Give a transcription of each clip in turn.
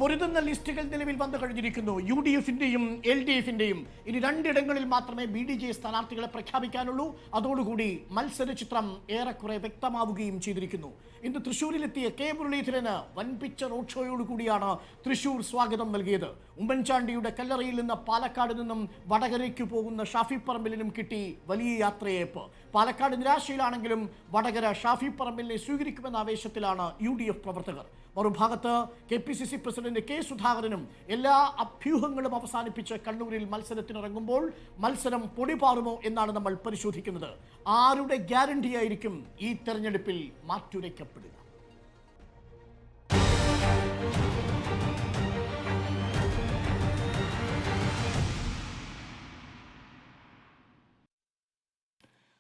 പൊരുതുന്ന ലിസ്റ്റുകൾ നിലവിൽ വന്നു കഴിഞ്ഞിരിക്കുന്നു. UDF-ന്റെയും LDF-ന്റെയും ഇനി രണ്ടിടങ്ങളിൽ മാത്രമേ BDJ സ്ഥാനാർത്ഥികളെ പ്രഖ്യാപിക്കാനുള്ളൂ. അതോടുകൂടി മത്സര ചിത്രം ഏറെക്കുറെ വ്യക്തമാവുകയും ചെയ്തിരിക്കുന്നു. ഇന്ന് തൃശ്ശൂരിലെത്തിയ കെ മുരളീധരന് വൻപിച്ച റോഡ് ഷോയോടുകൂടിയാണ് തൃശ്ശൂർ സ്വാഗതം നൽകിയത്. ഉമ്മൻചാണ്ടിയുടെ കല്ലറയിൽ നിന്ന് പാലക്കാട് നിന്നും വടകരയ്ക്ക് പോകുന്ന ഷാഫി പറമ്പിലിനും കിട്ടി വലിയ യാത്രയയപ്പ്. പാലക്കാട് നിരാശയിലാണെങ്കിലും വടകര ഷാഫി പറമ്പിലിനെ സ്വീകരിക്കുമെന്ന ആവേശത്തിലാണ് UDF പ്രവർത്തകർ. മറുഭാഗത്ത് KPCC പ്രസിഡന്റ് K സുധാകരനും എല്ലാ അഭ്യൂഹങ്ങളും അവസാനിപ്പിച്ച് കണ്ണൂരിൽ മത്സരത്തിനിറങ്ങുമ്പോൾ മത്സരം പൊടിപാറുമോ എന്നാണ് നമ്മൾ പരിശോധിക്കുന്നത്. ആരുടെ ഗ്യാരണ്ടിയായിരിക്കും ഈ തെരഞ്ഞെടുപ്പിൽ മാറ്റുരയ്ക്കപ്പെടുക?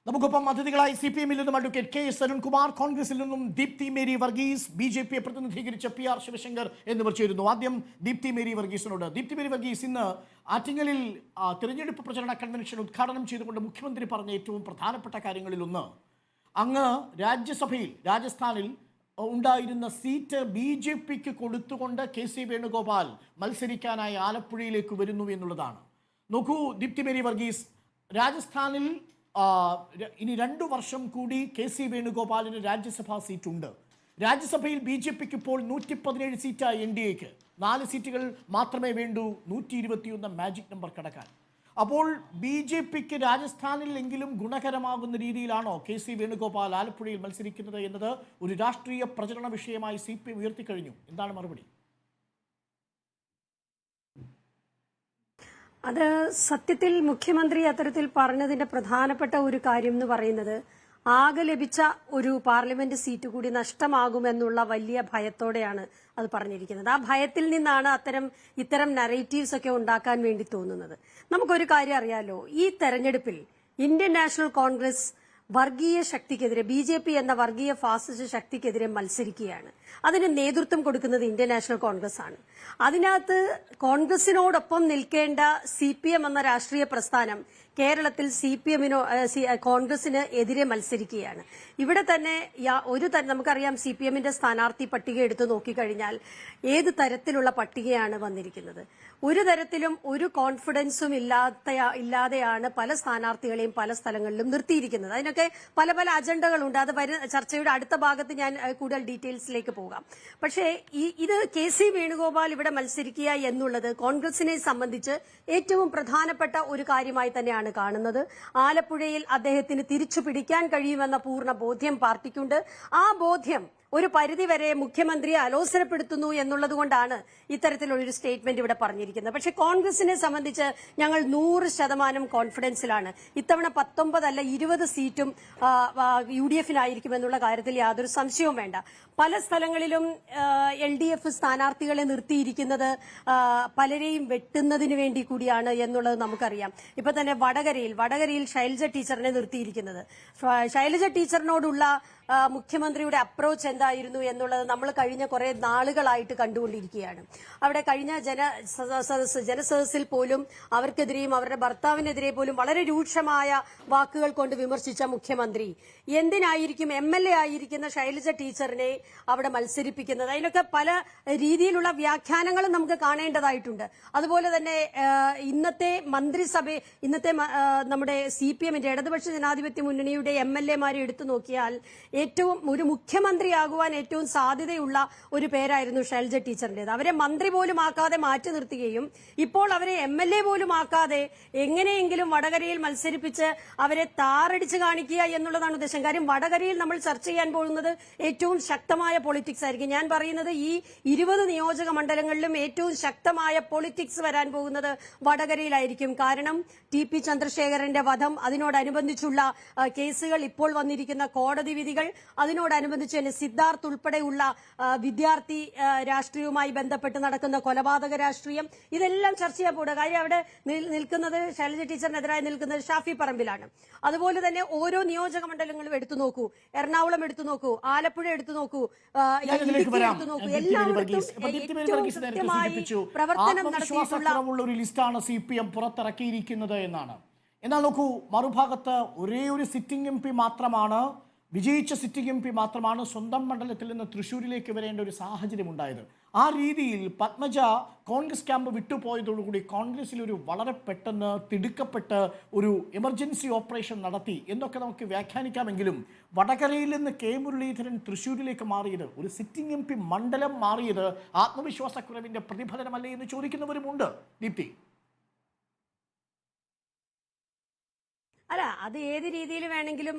നമുക്കൊപ്പം അതിഥികളായി CPM-ൽ നിന്നും അഡ്വക്കേറ്റ് KS അരുൺകുമാർ, കോൺഗ്രസിൽ നിന്നും ദീപ്തി മേരി വർഗീസ്, BJP-യെ പ്രതിനിധീകരിച്ച PR ശിവശങ്കർ എന്നിവർ ചേരുന്നു. ആദ്യം ദീപ്തി മേരി വർഗീസിനോട്. ദീപ്തി മേരി വർഗീസ്, ഇന്ന് ആറ്റിങ്ങലിൽ തിരഞ്ഞെടുപ്പ് പ്രചരണ കൺവെൻഷൻ ഉദ്ഘാടനം ചെയ്തുകൊണ്ട് മുഖ്യമന്ത്രി പറഞ്ഞ ഏറ്റവും പ്രധാനപ്പെട്ട കാര്യങ്ങളിലൊന്ന്, അങ്ങ് രാജ്യസഭയിൽ രാജസ്ഥാനിൽ ഉണ്ടായിരുന്ന സീറ്റ് BJP-ക്ക് കൊടുത്തുകൊണ്ട് KC വേണുഗോപാൽ മത്സരിക്കാനായി ആലപ്പുഴയിലേക്ക് വരുന്നു എന്നുള്ളതാണ്. നോക്കൂ ദീപ്തി മേരി വർഗീസ്, രാജസ്ഥാനിൽ ഇനി 2 വർഷം കൂടി KC വേണുഗോപാലിന് രാജ്യസഭാ സീറ്റുണ്ട്. രാജ്യസഭയിൽ BJP-ക്ക് ഇപ്പോൾ 117 സീറ്റായി, NDA-ക്ക് 4 സീറ്റുകൾ മാത്രമേ വേണ്ടൂ 121 മാജിക് നമ്പർ കടക്കാൻ. അപ്പോൾ BJP-ക്ക് രാജസ്ഥാനിലെങ്കിലും ഗുണകരമാകുന്ന രീതിയിലാണോ KC വേണുഗോപാൽ ആലപ്പുഴയിൽ മത്സരിക്കുന്നത് എന്നത് ഒരു രാഷ്ട്രീയ പ്രചരണ വിഷയമായി CPM ഉയർത്തിക്കഴിഞ്ഞു. എന്താണ് മറുപടി? അത് സത്യത്തിൽ മുഖ്യമന്ത്രി അത്തരത്തിൽ പറഞ്ഞതിന്റെ പ്രധാനപ്പെട്ട ഒരു കാര്യം എന്ന് പറയുന്നത്, ആകെ ലഭിച്ച ഒരു പാർലമെന്റ് സീറ്റ് കൂടി നഷ്ടമാകുമെന്നുള്ള വലിയ ഭയത്തോടെയാണ് അത് പറഞ്ഞിരിക്കുന്നത്. ആ ഭയത്തിൽ നിന്നാണ് ഇത്തരം നറേറ്റീവ്സ് ഒക്കെ ഉണ്ടാക്കാൻ വേണ്ടി തോന്നുന്നത്. നമുക്കൊരു കാര്യം അറിയാലോ, ഈ തെരഞ്ഞെടുപ്പിൽ ഇന്ത്യൻ നാഷണൽ കോൺഗ്രസ് വർഗീയ ശക്തിക്കെതിരെ, BJP എന്ന വർഗീയ ഫാസിസ്റ്റ് ശക്തിക്കെതിരെ മത്സരിക്കുകയാണ്. അതിന് നേതൃത്വം കൊടുക്കുന്നത് ഇന്ത്യൻ നാഷണൽ കോൺഗ്രസ് ആണ്. അതിനകത്ത് കോൺഗ്രസിനോടൊപ്പം നിൽക്കേണ്ട CPM എന്ന രാഷ്ട്രീയ പ്രസ്ഥാനം കേരളത്തിൽ കോൺഗ്രസിന് എതിരെ മത്സരിക്കുകയാണ്. ഇവിടെ തന്നെ നമുക്കറിയാം, CPM-ന്റെ സ്ഥാനാർത്ഥി പട്ടിക എടുത്തു നോക്കിക്കഴിഞ്ഞാൽ ഏത് തരത്തിലുള്ള പട്ടികയാണ് വന്നിരിക്കുന്നത്. ഒരു തരത്തിലും ഒരു കോൺഫിഡൻസും ഇല്ലാതെയാണ് പല സ്ഥാനാർത്ഥികളെയും പല സ്ഥലങ്ങളിലും നിർത്തിയിരിക്കുന്നത്. അതിനൊക്കെ പല പല അജണ്ടകളുണ്ട്. അത് ചർച്ചയുടെ അടുത്ത ഭാഗത്ത് ഞാൻ കൂടുതൽ ഡീറ്റെയിൽസിലേക്ക് പോകാം. പക്ഷേ ഇത് KC വേണുഗോപാൽ ഇവിടെ മത്സരിക്കുക എന്നുള്ളത് കോൺഗ്രസിനെ സംബന്ധിച്ച് ഏറ്റവും പ്രധാനപ്പെട്ട ഒരു കാര്യമായി തന്നെയാണ് കാണുന്നത്. ആലപ്പുഴയിൽ അദ്ദേഹത്തിന് തിരിച്ചു പിടിക്കാൻ കഴിയുമെന്ന പൂർണ്ണ ബോധ്യം പാർട്ടിക്കുണ്ട്. ആ ബോധ്യം ഒരു പരിധിവരെ മുഖ്യമന്ത്രിയെ അലോസരപ്പെടുത്തുന്നു എന്നുള്ളതുകൊണ്ടാണ് ഇത്തരത്തിലുള്ളൊരു സ്റ്റേറ്റ്മെന്റ് ഇവിടെ പറഞ്ഞിരിക്കുന്നത്. പക്ഷേ കോൺഗ്രസിനെ സംബന്ധിച്ച് ഞങ്ങൾ 100% കോൺഫിഡൻസിലാണ്. ഇത്തവണ 19 അല്ല 20 സീറ്റും UDF-നായിരിക്കുമെന്നുള്ള കാര്യത്തിൽ യാതൊരു സംശയവും വേണ്ട. പല സ്ഥലങ്ങളിലും LDF സ്ഥാനാർത്ഥികളെ നിർത്തിയിരിക്കുന്നത് പലരെയും വെട്ടുന്നതിന് വേണ്ടി കൂടിയാണ് എന്നുള്ളത് നമുക്കറിയാം. ഇപ്പൊ തന്നെ വടകരയിൽ ശൈലജ ടീച്ചറിനെ നിർത്തിയിരിക്കുന്നത്. ശൈലജ ടീച്ചറിനോടുള്ള മുഖ്യമന്ത്രിയുടെ അപ്രോച്ച് എന്തായിരുന്നു എന്നുള്ളത് നമ്മൾ കഴിഞ്ഞ കുറെ നാളുകളായിട്ട് കണ്ടുകൊണ്ടിരിക്കുകയാണ്. അവിടെ കഴിഞ്ഞ ജനസദസ്സിൽ പോലും അവർക്കെതിരെയും അവരുടെ ഭർത്താവിനെതിരെ പോലും വളരെ രൂക്ഷമായ വാക്കുകൾ കൊണ്ട് വിമർശിച്ച മുഖ്യമന്ത്രി എന്തിനായിരിക്കും MLA ആയിരിക്കുന്ന ശൈലജ ടീച്ചറിനെ അവിടെ മത്സരിപ്പിക്കുന്നത്? അതിനൊക്കെ പല രീതിയിലുള്ള വ്യാഖ്യാനങ്ങളും നമുക്ക് കാണേണ്ടതായിട്ടുണ്ട്. അതുപോലെ തന്നെ ഇന്നത്തെ നമ്മുടെ CPM-ന്റെ ഇടതുപക്ഷ ജനാധിപത്യ മുന്നണിയുടെ MLA-മാരെ എടുത്തു നോക്കിയാൽ ഒരു മുഖ്യമന്ത്രിയാകുവാൻ ഏറ്റവും സാധ്യതയുള്ള ഒരു പേരായിരുന്നു ശൈലജ ടീച്ചറിന്റേത്. അവരെ മന്ത്രി പോലും ആക്കാതെ മാറ്റി നിർത്തുകയും ഇപ്പോൾ അവരെ MLA പോലും ആക്കാതെ എങ്ങനെയെങ്കിലും വടകരയിൽ മത്സരിപ്പിച്ച് അവരെ താറടിച്ച് കാണിക്കുക എന്നുള്ളതാണ് ഉദ്ദേശം. കാര്യം വടകരയിൽ നമ്മൾ ചർച്ച ചെയ്യാൻ പോകുന്നത് ഏറ്റവും ശക്തമായ പൊളിറ്റിക്സ് ആയിരിക്കും. ഞാൻ പറയുന്നത് ഈ 20 നിയോജക മണ്ഡലങ്ങളിലും ഏറ്റവും ശക്തമായ പൊളിറ്റിക്സ് വരാൻ പോകുന്നത് വടകരയിലായിരിക്കും. കാരണം TP ചന്ദ്രശേഖരന്റെ വധം, അതിനോടനുബന്ധിച്ചുള്ള കേസുകൾ, ഇപ്പോൾ വന്നിരിക്കുന്ന കോടതി വിധികൾ, അതിനോടനുബന്ധിച്ച് തന്നെ സിദ്ധാർത്ഥ് ഉൾപ്പെടെയുള്ള വിദ്യാർത്ഥി രാഷ്ട്രീയവുമായി ബന്ധപ്പെട്ട് നടക്കുന്ന കൊലപാതക രാഷ്ട്രീയം, ഇതെല്ലാം ചർച്ച ചെയ്യാൻ പോകുക. കാര്യം അവിടെ നിൽക്കുന്നത് ശൈലജ ടീച്ചറിനെതിരായി നിൽക്കുന്നത് ഷാഫി പറമ്പിലാണ്. അതുപോലെ തന്നെ ഓരോ നിയോജക മണ്ഡലങ്ങളും എടുത്തു നോക്കൂ, എറണാകുളം എടുത്തു നോക്കൂ, ആലപ്പുഴ എടുത്തു നോക്കൂ, പ്രവർത്തനം നടത്തിയിട്ടുള്ള ഒരു ലിസ്റ്റാണ് CPM പുറത്തിറക്കിയിരിക്കുന്നത് എന്നാണ്. എന്നാൽ നോക്കൂ, മറുഭാഗത്ത് ഒരേ ഒരു സിറ്റിംഗ് MP മാത്രമാണ്, വിജയിച്ച സിറ്റിംഗ് MP മാത്രമാണ് സ്വന്തം മണ്ഡലത്തിൽ നിന്ന് തൃശ്ശൂരിലേക്ക് വരേണ്ട ഒരു സാഹചര്യം ഉണ്ടായത്. ആ രീതിയിൽ പത്മജ കോൺഗ്രസ് ക്യാമ്പ് വിട്ടുപോയതോടുകൂടി കോൺഗ്രസിൽ ഒരു വളരെ പെട്ടെന്ന് തിടുക്കപ്പെട്ട് ഒരു എമർജൻസി ഓപ്പറേഷൻ നടത്തി എന്നൊക്കെ നമുക്ക് വ്യാഖ്യാനിക്കാമെങ്കിലും വടകരയിൽ നിന്ന് കെ മുരളീധരൻ തൃശ്ശൂരിലേക്ക് മാറിയത്, ഒരു സിറ്റിംഗ് MP മണ്ഡലം മാറിയത് ആത്മവിശ്വാസക്കുറവിന്റെ പ്രതിഫലനമല്ലേ എന്ന് ചോദിക്കുന്നവരുമുണ്ട്. ദീപ്തി, അല്ല, അത് ഏത് രീതിയിൽ വേണമെങ്കിലും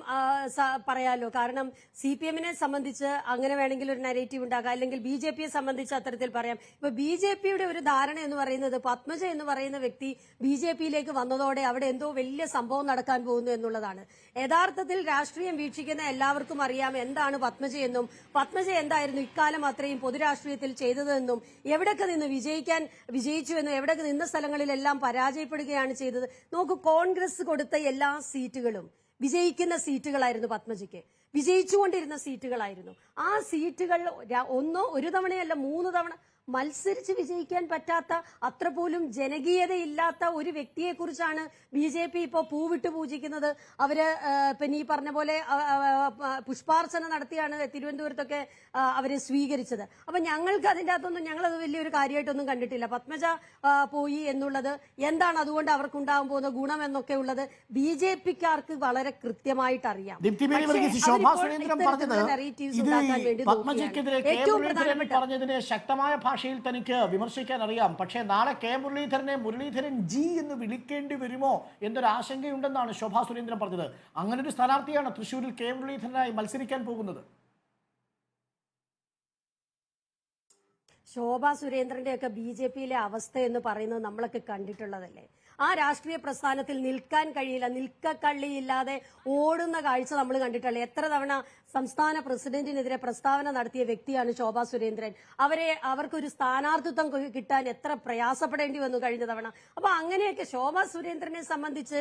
പറയാലോ. കാരണം CPM-നെ സംബന്ധിച്ച് അങ്ങനെ വേണമെങ്കിൽ ഒരു നരേറ്റീവ് ഉണ്ടാക്കാം, അല്ലെങ്കിൽ BJP-യെ സംബന്ധിച്ച് അത്തരത്തിൽ പറയാം. ഇപ്പൊ BJP-യുടെ ഒരു ധാരണ എന്ന് പറയുന്നത് പത്മജ എന്ന് പറയുന്ന വ്യക്തി BJP-യിലേക്ക് വന്നതോടെ അവിടെ എന്തോ വലിയ സംഭവം നടക്കാൻ പോകുന്നു എന്നുള്ളതാണ്. യഥാർത്ഥത്തിൽ രാഷ്ട്രീയം വീക്ഷിക്കുന്ന എല്ലാവർക്കും അറിയാം എന്താണ് പത്മജയെന്നും പത്മജ എന്തായിരുന്നു ഇക്കാലം അത്രയും പൊതുരാഷ്ട്രീയത്തിൽ ചെയ്തതെന്നും എവിടൊക്കെ നിന്ന് വിജയിച്ചു എന്നും എവിടൊക്കെ നിന്ന സ്ഥലങ്ങളിലെല്ലാം പരാജയപ്പെടുകയാണ് ചെയ്തത്. നോക്കൂ, കോൺഗ്രസ് കൊടുത്ത എല്ലാ സീറ്റുകളും വിജയിക്കുന്ന സീറ്റുകളായിരുന്നു. പത്മജയ്ക്ക് വിജയിച്ചുകൊണ്ടിരുന്ന സീറ്റുകളായിരുന്നു. ആ സീറ്റുകൾ ഒരു തവണയല്ല 3 തവണ മത്സരിച്ച് വിജയിക്കാൻ പറ്റാത്ത, അത്ര പോലും ജനകീയതയില്ലാത്ത ഒരു വ്യക്തിയെ കുറിച്ചാണ് BJP ഇപ്പോൾ പൂവിട്ട് പൂജിക്കുന്നത്. അവര് പിന്നെ ഈ പറഞ്ഞ പോലെ പുഷ്പാർച്ചന നടത്തിയാണ് തിരുവനന്തപുരത്തൊക്കെ അവരെ സ്വീകരിച്ചത്. അപ്പൊ ഞങ്ങൾക്ക് അതിൻ്റെ അകത്തൊന്നും ഞങ്ങളത് വലിയൊരു കാര്യമായിട്ടൊന്നും കണ്ടിട്ടില്ല. പത്മജ പോയി എന്നുള്ളത് എന്താണ് അതുകൊണ്ട് അവർക്കുണ്ടാകാൻ പോകുന്ന ഗുണം എന്നൊക്കെ ഉള്ളത് BJP-ക്കാർക്ക് വളരെ കൃത്യമായിട്ട് അറിയാം. ശക്തമായ ഭാഷയിൽ തനിക്ക് വിമർശിക്കാൻ അറിയാം. പക്ഷേ നാളെ കെ മുരളീധരനെ മുരളീധരൻ ജി എന്ന് വിളിക്കേണ്ടി വരുമോ എന്നൊരു ആശങ്കയുണ്ടെന്നാണ് ശോഭാ സുരേന്ദ്രൻ പറഞ്ഞത്. അങ്ങനെ ഒരു സ്ഥാനാർത്ഥിയാണ് തൃശ്ശൂരിൽ കെ മുരളീധരനായി മത്സരിക്കാൻ പോകുന്നത്. ശോഭാ സുരേന്ദ്രന്റെയൊക്കെ BJP-യിലെ അവസ്ഥ എന്ന് പറയുന്നത് നമ്മളൊക്കെ കണ്ടിട്ടുള്ളതല്ലേ. ആ രാഷ്ട്രീയ പ്രസ്ഥാനത്തിൽ നിൽക്കാൻ കഴിയില്ല, നിൽക്കക്കള്ളിയില്ലാതെ ഓടുന്ന കാഴ്ച നമ്മൾ കണ്ടിട്ടുള്ളത്. എത്ര തവണ സംസ്ഥാന പ്രസിഡന്റിനെതിരെ പ്രസ്താവന നടത്തിയ വ്യക്തിയാണ് ശോഭാ സുരേന്ദ്രൻ. അവർക്കൊരു സ്ഥാനാർത്ഥിത്വം കിട്ടാൻ എത്ര പ്രയാസപ്പെടേണ്ടി വന്നു കഴിഞ്ഞ തവണ. അപ്പൊ അങ്ങനെയൊക്കെ ശോഭാ സുരേന്ദ്രനെ സംബന്ധിച്ച്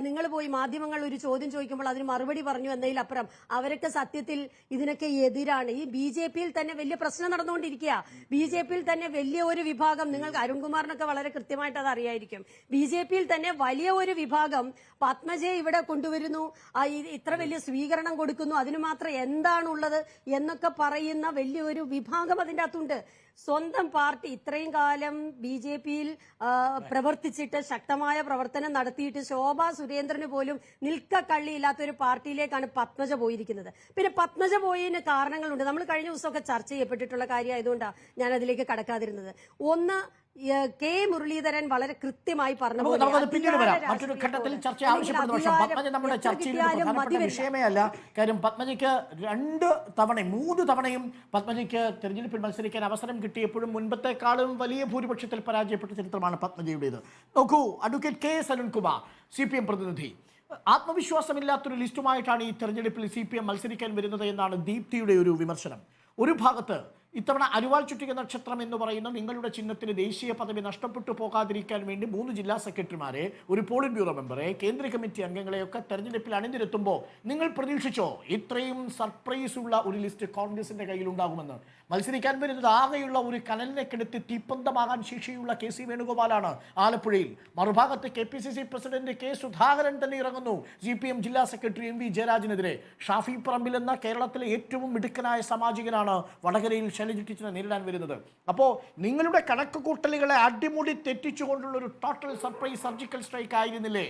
നിങ്ങൾ പോയി മാധ്യമങ്ങൾ ഒരു ചോദ്യം ചോദിക്കുമ്പോൾ അതിന് മറുപടി പറഞ്ഞു എന്നതിലപ്പുറം അവരൊക്കെ സത്യത്തിൽ ഇതിനൊക്കെ എതിരാണ്. ഈ BJP-യിൽ തന്നെ വലിയ പ്രശ്നം നടന്നുകൊണ്ടിരിക്കുക. BJP-യിൽ തന്നെ വലിയ ഒരു വിഭാഗം, നിങ്ങൾക്ക് അരുൺകുമാറിനൊക്കെ വളരെ കൃത്യമായിട്ട് അത് അറിയായിരിക്കും, BJP-യിൽ തന്നെ വലിയ ഒരു വിഭാഗം പത്മജയെ ഇവിടെ കൊണ്ടുവരുന്നു, ഇത്ര വലിയ സ്വീകരണം കൊടുക്കുന്നു, അതിന് മാത്രം എന്താണുള്ളത് എന്നൊക്കെ പറയുന്ന വലിയൊരു വിഭാഗം അതിൻ്റെ അകത്തുണ്ട്. സ്വന്തം പാർട്ടി ഇത്രയും കാലം BJP-യിൽ പ്രവർത്തിച്ചിട്ട് ശക്തമായ പ്രവർത്തനം നടത്തിയിട്ട് ശോഭാ സുരേന്ദ്രന് പോലും നിൽക്കക്കള്ളിയില്ലാത്ത ഒരു പാർട്ടിയിലേക്കാണ് പത്മജ പോയിരിക്കുന്നത്. പിന്നെ പത്മജ പോയതിന് കാരണങ്ങളുണ്ട്. നമ്മൾ കഴിഞ്ഞ ദിവസമൊക്കെ ചർച്ച ചെയ്യപ്പെട്ടിട്ടുള്ള കാര്യമായതുകൊണ്ടാണ് ഞാൻ അതിലേക്ക് കടക്കാതിരുന്നത്. ഒന്ന്, കെ മുരളീധരൻ വളരെ കൃത്യമായി പറഞ്ഞു, മറ്റൊരു ഘട്ടത്തിൽ ചർച്ച ആവശ്യപ്പെടുന്നു. പക്ഷേ പത്മജ നമ്മുടെ ചർച്ചയിൽ പ്രധാനപ്പെട്ട വിഷയമേ അല്ല. കാര്യം പത്മജയ്ക്ക് 3 തവണയും പത്മജയ്ക്ക് തെരഞ്ഞെടുപ്പിൽ മത്സരിക്കാൻ അവസരം കിട്ടിയപ്പോഴും മുൻപത്തെക്കാളും വലിയ ഭൂരിപക്ഷത്തിൽ പരാജയപ്പെട്ട ചരിത്രമാണ് പത്മജയുടേത്. നോക്കൂ, അഡ്വക്കേറ്റ് KS അരുൺകുമാർ, CPM പ്രതിനിധി, ആത്മവിശ്വാസമില്ലാത്തൊരു ലിസ്റ്റുമായിട്ടാണ് ഈ തെരഞ്ഞെടുപ്പിൽ CPM മത്സരിക്കാൻ വരുന്നത് എന്നാണ് ദീപ്തിയുടെ ഒരു വിമർശനം. ഒരു ഭാഗത്ത് ഇത്തവണ അരുവാൾ ചുറ്റിക നക്ഷത്രം എന്ന് പറയുന്ന നിങ്ങളുടെ ചിഹ്നത്തിന് ദേശീയ പദവി നഷ്ടപ്പെട്ടു പോകാതിരിക്കാൻ വേണ്ടി 3 ജില്ലാ സെക്രട്ടറിമാരെ, ഒരു പോളിറ്റ് ബ്യൂറോ മെമ്പറെ, കേന്ദ്ര കമ്മിറ്റി അംഗങ്ങളെയൊക്കെ തെരഞ്ഞെടുപ്പിൽ അണിനിരത്തുമ്പോൾ നിങ്ങൾ പ്രതീക്ഷിച്ചോ ഇത്രയും സർപ്രൈസ് ഉള്ള ഒരു ലിസ്റ്റ് കോൺഗ്രസിന്റെ കയ്യിലുണ്ടാകുമെന്ന്? മത്സരിക്കാൻ വരുന്നത് ആകെയുള്ള ഒരു കനലിനെ കെടുത്തി തീപ്പന്തമാകാൻ ശേഷിയുള്ള KC വേണുഗോപാലാണ് ആലപ്പുഴയിൽ. മറുഭാഗത്ത് KPCC പ്രസിഡന്റ് K സുധാകരൻ തന്നെ ഇറങ്ങുന്നു CPM ജില്ലാ സെക്രട്ടറി MV ജയരാജനെതിരെ. ഷാഫി പറമ്പിൽ എന്ന കേരളത്തിലെ ഏറ്റവും മിടുക്കനായ സാമാജികനാണ് വടകരയിൽ ശൈലജ ടീച്ചറിനെ നേരിടാൻ വരുന്നത്. അപ്പോൾ നിങ്ങളുടെ കണക്ക് കൂട്ടലുകളെ അടിമുടി തെറ്റിച്ചുകൊണ്ടുള്ള ഒരു ടോട്ടൽ സർപ്രൈസ് സർജിക്കൽ സ്ട്രൈക്ക് ആയിരുന്നില്ലേ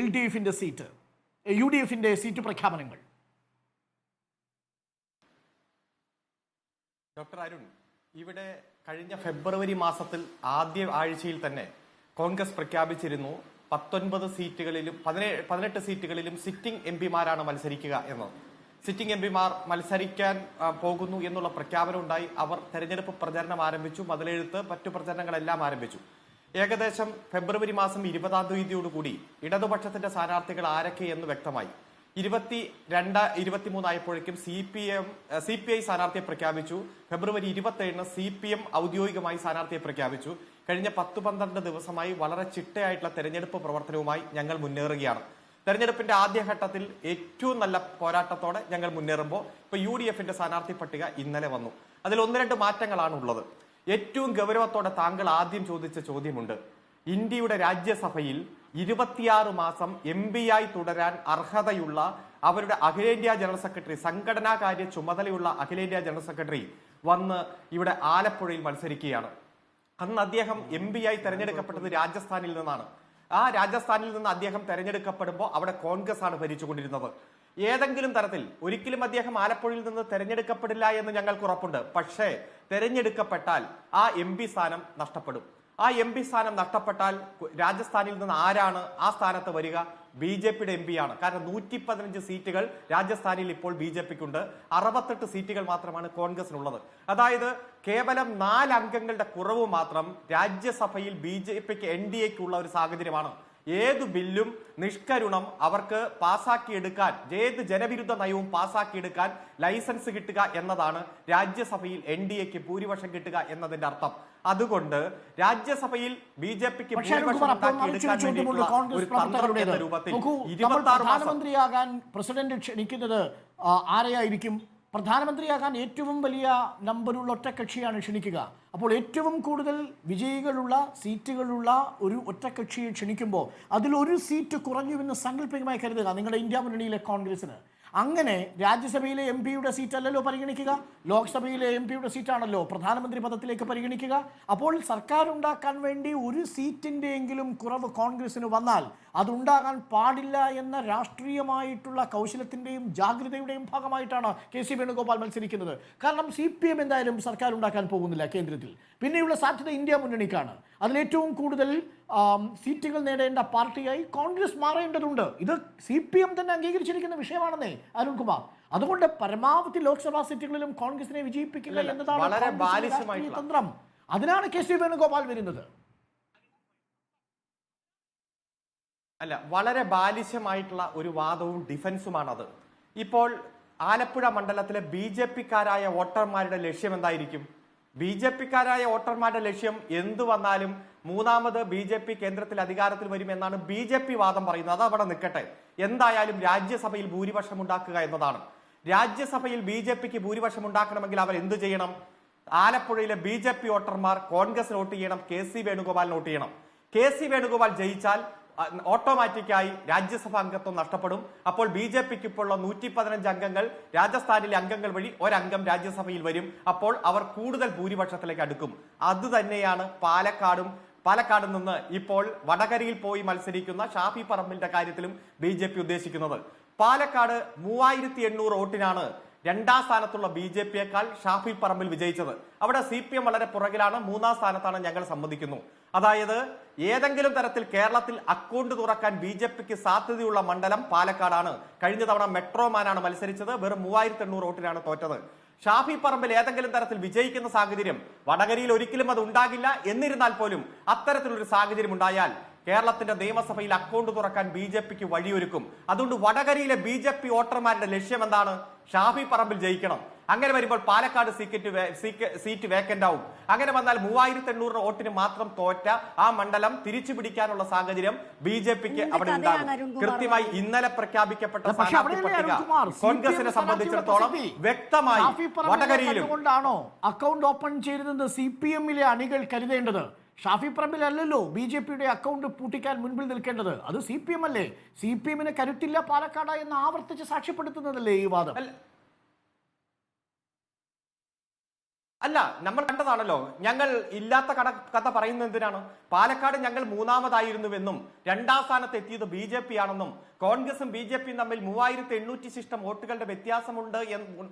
LDF-ന്റെ സീറ്റ്, UDF-ന്റെ സീറ്റ് പ്രഖ്യാപനങ്ങൾ? ഡോക്ടർ അരുൺ, ഇവിടെ കഴിഞ്ഞ ഫെബ്രുവരി മാസത്തിൽ ആദ്യ ആഴ്ചയിൽ തന്നെ കോൺഗ്രസ് പ്രഖ്യാപിച്ചിരുന്നു 19 സീറ്റുകളിലും 18 സീറ്റുകളിലും സിറ്റിംഗ് MP-മാരാണ് മത്സരിക്കുക എന്ന്. സിറ്റിംഗ് MP-മാർ മത്സരിക്കാൻ പോകുന്നു എന്നുള്ള പ്രഖ്യാപനം ഉണ്ടായി. അവർ തെരഞ്ഞെടുപ്പ് പ്രചരണം ആരംഭിച്ചു, മതിലെഴുത്ത്, മറ്റു പ്രചരണങ്ങളെല്ലാം ആരംഭിച്ചു. ഏകദേശം ഫെബ്രുവരി മാസം 20-ാം തീയതിയോടുകൂടി ഇടതുപക്ഷത്തിന്റെ സ്ഥാനാർത്ഥികൾ ആരൊക്കെ എന്ന് വ്യക്തമായി. 22-23 ആയപ്പോഴേക്കും CPI സ്ഥാനാർത്ഥിയെ പ്രഖ്യാപിച്ചു. ഫെബ്രുവരി 27-ന് CPM ഔദ്യോഗികമായി സ്ഥാനാർത്ഥിയെ പ്രഖ്യാപിച്ചു. കഴിഞ്ഞ 10-12 ദിവസമായി വളരെ ചിട്ടയായിട്ടുള്ള തെരഞ്ഞെടുപ്പ് പ്രവർത്തനവുമായി ഞങ്ങൾ മുന്നേറുകയാണ്. തെരഞ്ഞെടുപ്പിന്റെ ആദ്യഘട്ടത്തിൽ ഏറ്റവും നല്ല പോരാട്ടത്തോടെ ഞങ്ങൾ മുന്നേറുമ്പോൾ ഇപ്പൊ UDF-ന്റെ സ്ഥാനാർത്ഥി പട്ടിക ഇന്നലെ വന്നു. അതിൽ 1-2 മാറ്റങ്ങളാണ് ഉള്ളത്. ഏറ്റവും ഗൗരവത്തോടെ താങ്കൾ ആദ്യം ചോദിച്ച ചോദ്യമുണ്ട്. ഇന്ത്യയുടെ രാജ്യസഭയിൽ 26 മാസം MP-ആയി തുടരാൻ അർഹതയുള്ള അവരുടെ അഖിലേന്ത്യാ ജനറൽ സെക്രട്ടറി, സംഘടനാകാര്യ ചുമതലയുള്ള അഖിലേന്ത്യാ ജനറൽ സെക്രട്ടറി വന്ന് ഇവിടെ ആലപ്പുഴയിൽ മത്സരിക്കുകയാണ്. അന്ന് അദ്ദേഹം MP ആയി തെരഞ്ഞെടുക്കപ്പെട്ടത് രാജസ്ഥാനിൽ നിന്നാണ്. ആ രാജസ്ഥാനിൽ നിന്ന് അദ്ദേഹം തെരഞ്ഞെടുക്കപ്പെടുമ്പോൾ അവിടെ കോൺഗ്രസ് ആണ് ഭരിച്ചുകൊണ്ടിരുന്നത്. ഏതെങ്കിലും തരത്തിൽ ഒരിക്കലും അദ്ദേഹം ആലപ്പുഴയിൽ നിന്ന് തെരഞ്ഞെടുക്കപ്പെടില്ല എന്ന് ഞങ്ങൾക്ക് ഉറപ്പുണ്ട്. പക്ഷേ തെരഞ്ഞെടുക്കപ്പെട്ടാൽ ആ MP സ്ഥാനം നഷ്ടപ്പെടും. ആ MP സ്ഥാനം നഷ്ടപ്പെട്ടാൽ രാജസ്ഥാനിൽ നിന്ന് ആരാണ് ആ സ്ഥാനത്ത് വരിക? BJPയുടെ MP ആണ്. കാരണം 115 സീറ്റുകൾ രാജസ്ഥാനിൽ ഇപ്പോൾ BJPക്കുണ്ട്. 68 സീറ്റുകൾ മാത്രമാണ് കോൺഗ്രസിനുള്ളത്. അതായത് കേവലം 4 അംഗങ്ങളുടെ കുറവ് മാത്രം രാജ്യസഭയിൽ BJPക്ക് NDAക്കുള്ള ഒരു സാഹചര്യമാണ്. ഏത് ബില്ലും നിഷ്കരുണം അവർക്ക് പാസാക്കിയെടുക്കാൻ, ഏത് ജനവിരുദ്ധ നയവും പാസാക്കിയെടുക്കാൻ ലൈസൻസ് കിട്ടുക എന്നതാണ് രാജ്യസഭയിൽ NDAക്ക് ഭൂരിപക്ഷം കിട്ടുക എന്നതിന്റെ അർത്ഥം. അതുകൊണ്ട് രാജ്യസഭയിൽ BJPക്ക് പ്രധാനമന്ത്രിയാകാൻ പ്രസിഡന്റ് ക്ഷണിക്കുന്നത് ആരെയായിരിക്കും? പ്രധാനമന്ത്രിയാകാൻ ഏറ്റവും വലിയ നമ്പറുള്ള ഒറ്റക്കക്ഷിയാണ് ക്ഷണിക്കുക. അപ്പോൾ ഏറ്റവും കൂടുതൽ വിജയികളുള്ള സീറ്റുകളുള്ള ഒരു ഒറ്റക്കക്ഷിയെ ക്ഷണിക്കുമ്പോൾ അതിലൊരു സീറ്റ് കുറഞ്ഞുവെന്ന് സാങ്കല്പികമായി കരുതുക നിങ്ങളുടെ ഇന്ത്യ മുന്നണിയിലെ കോൺഗ്രസിന്. അങ്ങനെ രാജ്യസഭയിലെ MP-യുടെ സീറ്റല്ലല്ലോ പരിഗണിക്കുക, ലോക്സഭയിലെ MP-യുടെ സീറ്റാണല്ലോ പ്രധാനമന്ത്രി പദത്തിലേക്ക് പരിഗണിക്കുക. അപ്പോൾ സർക്കാർ ഉണ്ടാക്കാൻ വേണ്ടി ഒരു സീറ്റിൻ്റെയെങ്കിലും കുറവ് കോൺഗ്രസിന് വന്നാൽ അതുണ്ടാകാൻ പാടില്ല എന്ന രാഷ്ട്രീയമായിട്ടുള്ള കൗശലത്തിൻ്റെയും ജാഗ്രതയുടെയും ഭാഗമായിട്ടാണ് KC വേണുഗോപാൽ മത്സരിക്കുന്നത്. കാരണം CPM എന്തായാലും സർക്കാർ ഉണ്ടാക്കാൻ പോകുന്നില്ല കേന്ദ്രത്തിൽ. പിന്നെയുള്ള സാധ്യത ഇന്ത്യ മുന്നണിക്കാണ്. അതിലേറ്റവും കൂടുതൽ സീറ്റുകൾ നേടേണ്ട പാർട്ടിയായി കോൺഗ്രസ് മാറേണ്ടതുണ്ട്. ഇത് CPM തന്നെ അംഗീകരിച്ചിരിക്കുന്ന വിഷയമാണെന്നേ അരുൺകുമാർ. അതുകൊണ്ട് പരമാവധി ലോക്സഭാ സീറ്റുകളിലും കോൺഗ്രസിനെ വിജയിപ്പിക്കുക എന്നതാണ് തന്ത്രം. അതിനാണ് KC വേണുഗോപാൽ വരുന്നത്. അല്ല, വളരെ ബാലിശമായിട്ടുള്ള ഒരു വാദവും ഡിഫൻസുമാണത്. ഇപ്പോൾ ആലപ്പുഴ മണ്ഡലത്തിലെ BJPക്കാരായ വോട്ടർമാരുടെ ലക്ഷ്യം എന്തായിരിക്കും? BJPക്കാരായ വോട്ടർമാരുടെ ലക്ഷ്യം എന്തു വന്നാലും മൂന്നാമത് BJP കേന്ദ്രത്തിൽ അധികാരത്തിൽ വരുമെന്നാണ് BJP വാദം പറയുന്നത്. അത് അവിടെ നിൽക്കട്ടെ. എന്തായാലും രാജ്യസഭയിൽ ഭൂരിപക്ഷം ഉണ്ടാക്കുക എന്നതാണ്. രാജ്യസഭയിൽ BJPക്ക് ഭൂരിപക്ഷം ഉണ്ടാക്കണമെങ്കിൽ അവർ എന്ത് ചെയ്യണം? ആലപ്പുഴയിലെ BJP വോട്ടർമാർ കോൺഗ്രസിന് വോട്ട് ചെയ്യണം, KC വേണുഗോപാലിന് വോട്ട് ചെയ്യണം. KC വേണുഗോപാൽ ജയിച്ചാൽ ഓട്ടോമാറ്റിക്കായി രാജ്യസഭാ അംഗത്വം നഷ്ടപ്പെടും. അപ്പോൾ BJPക്ക് ഇപ്പോൾ ഉള്ള 115 അംഗങ്ങൾ രാജസ്ഥാനിലെ അംഗങ്ങൾ വഴി ഒരംഗം രാജ്യസഭയിൽ വരും. അപ്പോൾ അവർ കൂടുതൽ ഭൂരിപക്ഷത്തിലേക്ക് അടുക്കും. അത് തന്നെയാണ് പാലക്കാട് നിന്ന് ഇപ്പോൾ വടകരയിൽ പോയി മത്സരിക്കുന്ന ഷാഫി പറമ്പിലിന്റെ കാര്യത്തിലും BJP ഉദ്ദേശിക്കുന്നത്. പാലക്കാട് 3800 വോട്ടിനാണ് രണ്ടാം സ്ഥാനത്തുള്ള BJPയേക്കാൾ ഷാഫി പറമ്പിൽ വിജയിച്ചത്. അവിടെ CPM വളരെ പുറകിലാണ്, 3ാം സ്ഥാനത്താണ് ഞങ്ങൾ സമ്മതിക്കുന്നു. അതായത് ഏതെങ്കിലും തരത്തിൽ കേരളത്തിൽ അക്കൗണ്ട് തുറക്കാൻ BJPക്ക് സാധ്യതയുള്ള മണ്ഡലം പാലക്കാടാണ്. കഴിഞ്ഞ തവണ മെട്രോമാനാണ് മത്സരിച്ചത്, വെറും 3800 വോട്ടിനാണ് തോറ്റത്. ഷാഫി പറമ്പിൽ ഏതെങ്കിലും തരത്തിൽ വിജയിക്കുന്ന സാഹചര്യം വടകരയിൽ ഒരിക്കലും അത് ഉണ്ടാകില്ല. എന്നിരുന്നാൽ പോലും അത്തരത്തിലൊരു സാഹചര്യം ഉണ്ടായാൽ കേരളത്തിന്റെ നിയമസഭയിൽ അക്കൗണ്ട് തുറക്കാൻ BJPക്ക് വഴിയൊരുക്കും. അതുകൊണ്ട് വടകരയിലെ BJP വോട്ടർമാരുടെ ലക്ഷ്യം എന്താണ്? ഷാഫി പറമ്പിൽ ജയിക്കണം. അങ്ങനെ വരുമ്പോൾ പാലക്കാട് സീറ്റ് വേക്കന്റ് ആവും. അങ്ങനെ വന്നാൽ 3800 വോട്ടിന് മാത്രം തോറ്റ ആ മണ്ഡലം തിരിച്ചു പിടിക്കാനുള്ള സാഹചര്യം BJPക്ക് അവിടെ ഉണ്ടാകും. കൃത്യമായി ഇന്നലെ പ്രഖ്യാപിക്കപ്പെട്ട സ്ഥാനാർത്ഥി പട്ടിക കോൺഗ്രസിനെ സംബന്ധിച്ചിടത്തോളം വ്യക്തമായി വടകരയിലും അക്കൗണ്ട് ഓപ്പൺ ചെയ്തതെന്ന് CPM-ലെ അണികൾ കരുതേണ്ടത്. ഷാഫി പറമ്പിലല്ലല്ലോ BJPയുടെ അക്കൗണ്ട് പൂട്ടിക്കാൻ മുൻപിൽ നിൽക്കേണ്ടത്. അത് CPM അല്ലേ? CPM-ന് കരുത്തില്ല പാലക്കാട് എന്ന് ആവർത്തിച്ച് സാക്ഷ്യപ്പെടുത്തുന്നതല്ലേ ഈ വാദം? അല്ല, നമ്മൾ കണ്ടതാണല്ലോ. ഞങ്ങൾ ഇല്ലാത്ത കഥ പറയുന്നത് എന്തിനാണ്? പാലക്കാട് ഞങ്ങൾ 3ാമതായിരുന്നുവെന്നും 2ാം സ്ഥാനത്ത് എത്തിയത് BJP ആണെന്നും കോൺഗ്രസും BJPയും തമ്മിൽ 3800 ശിഷ്ടം വോട്ടുകളുടെ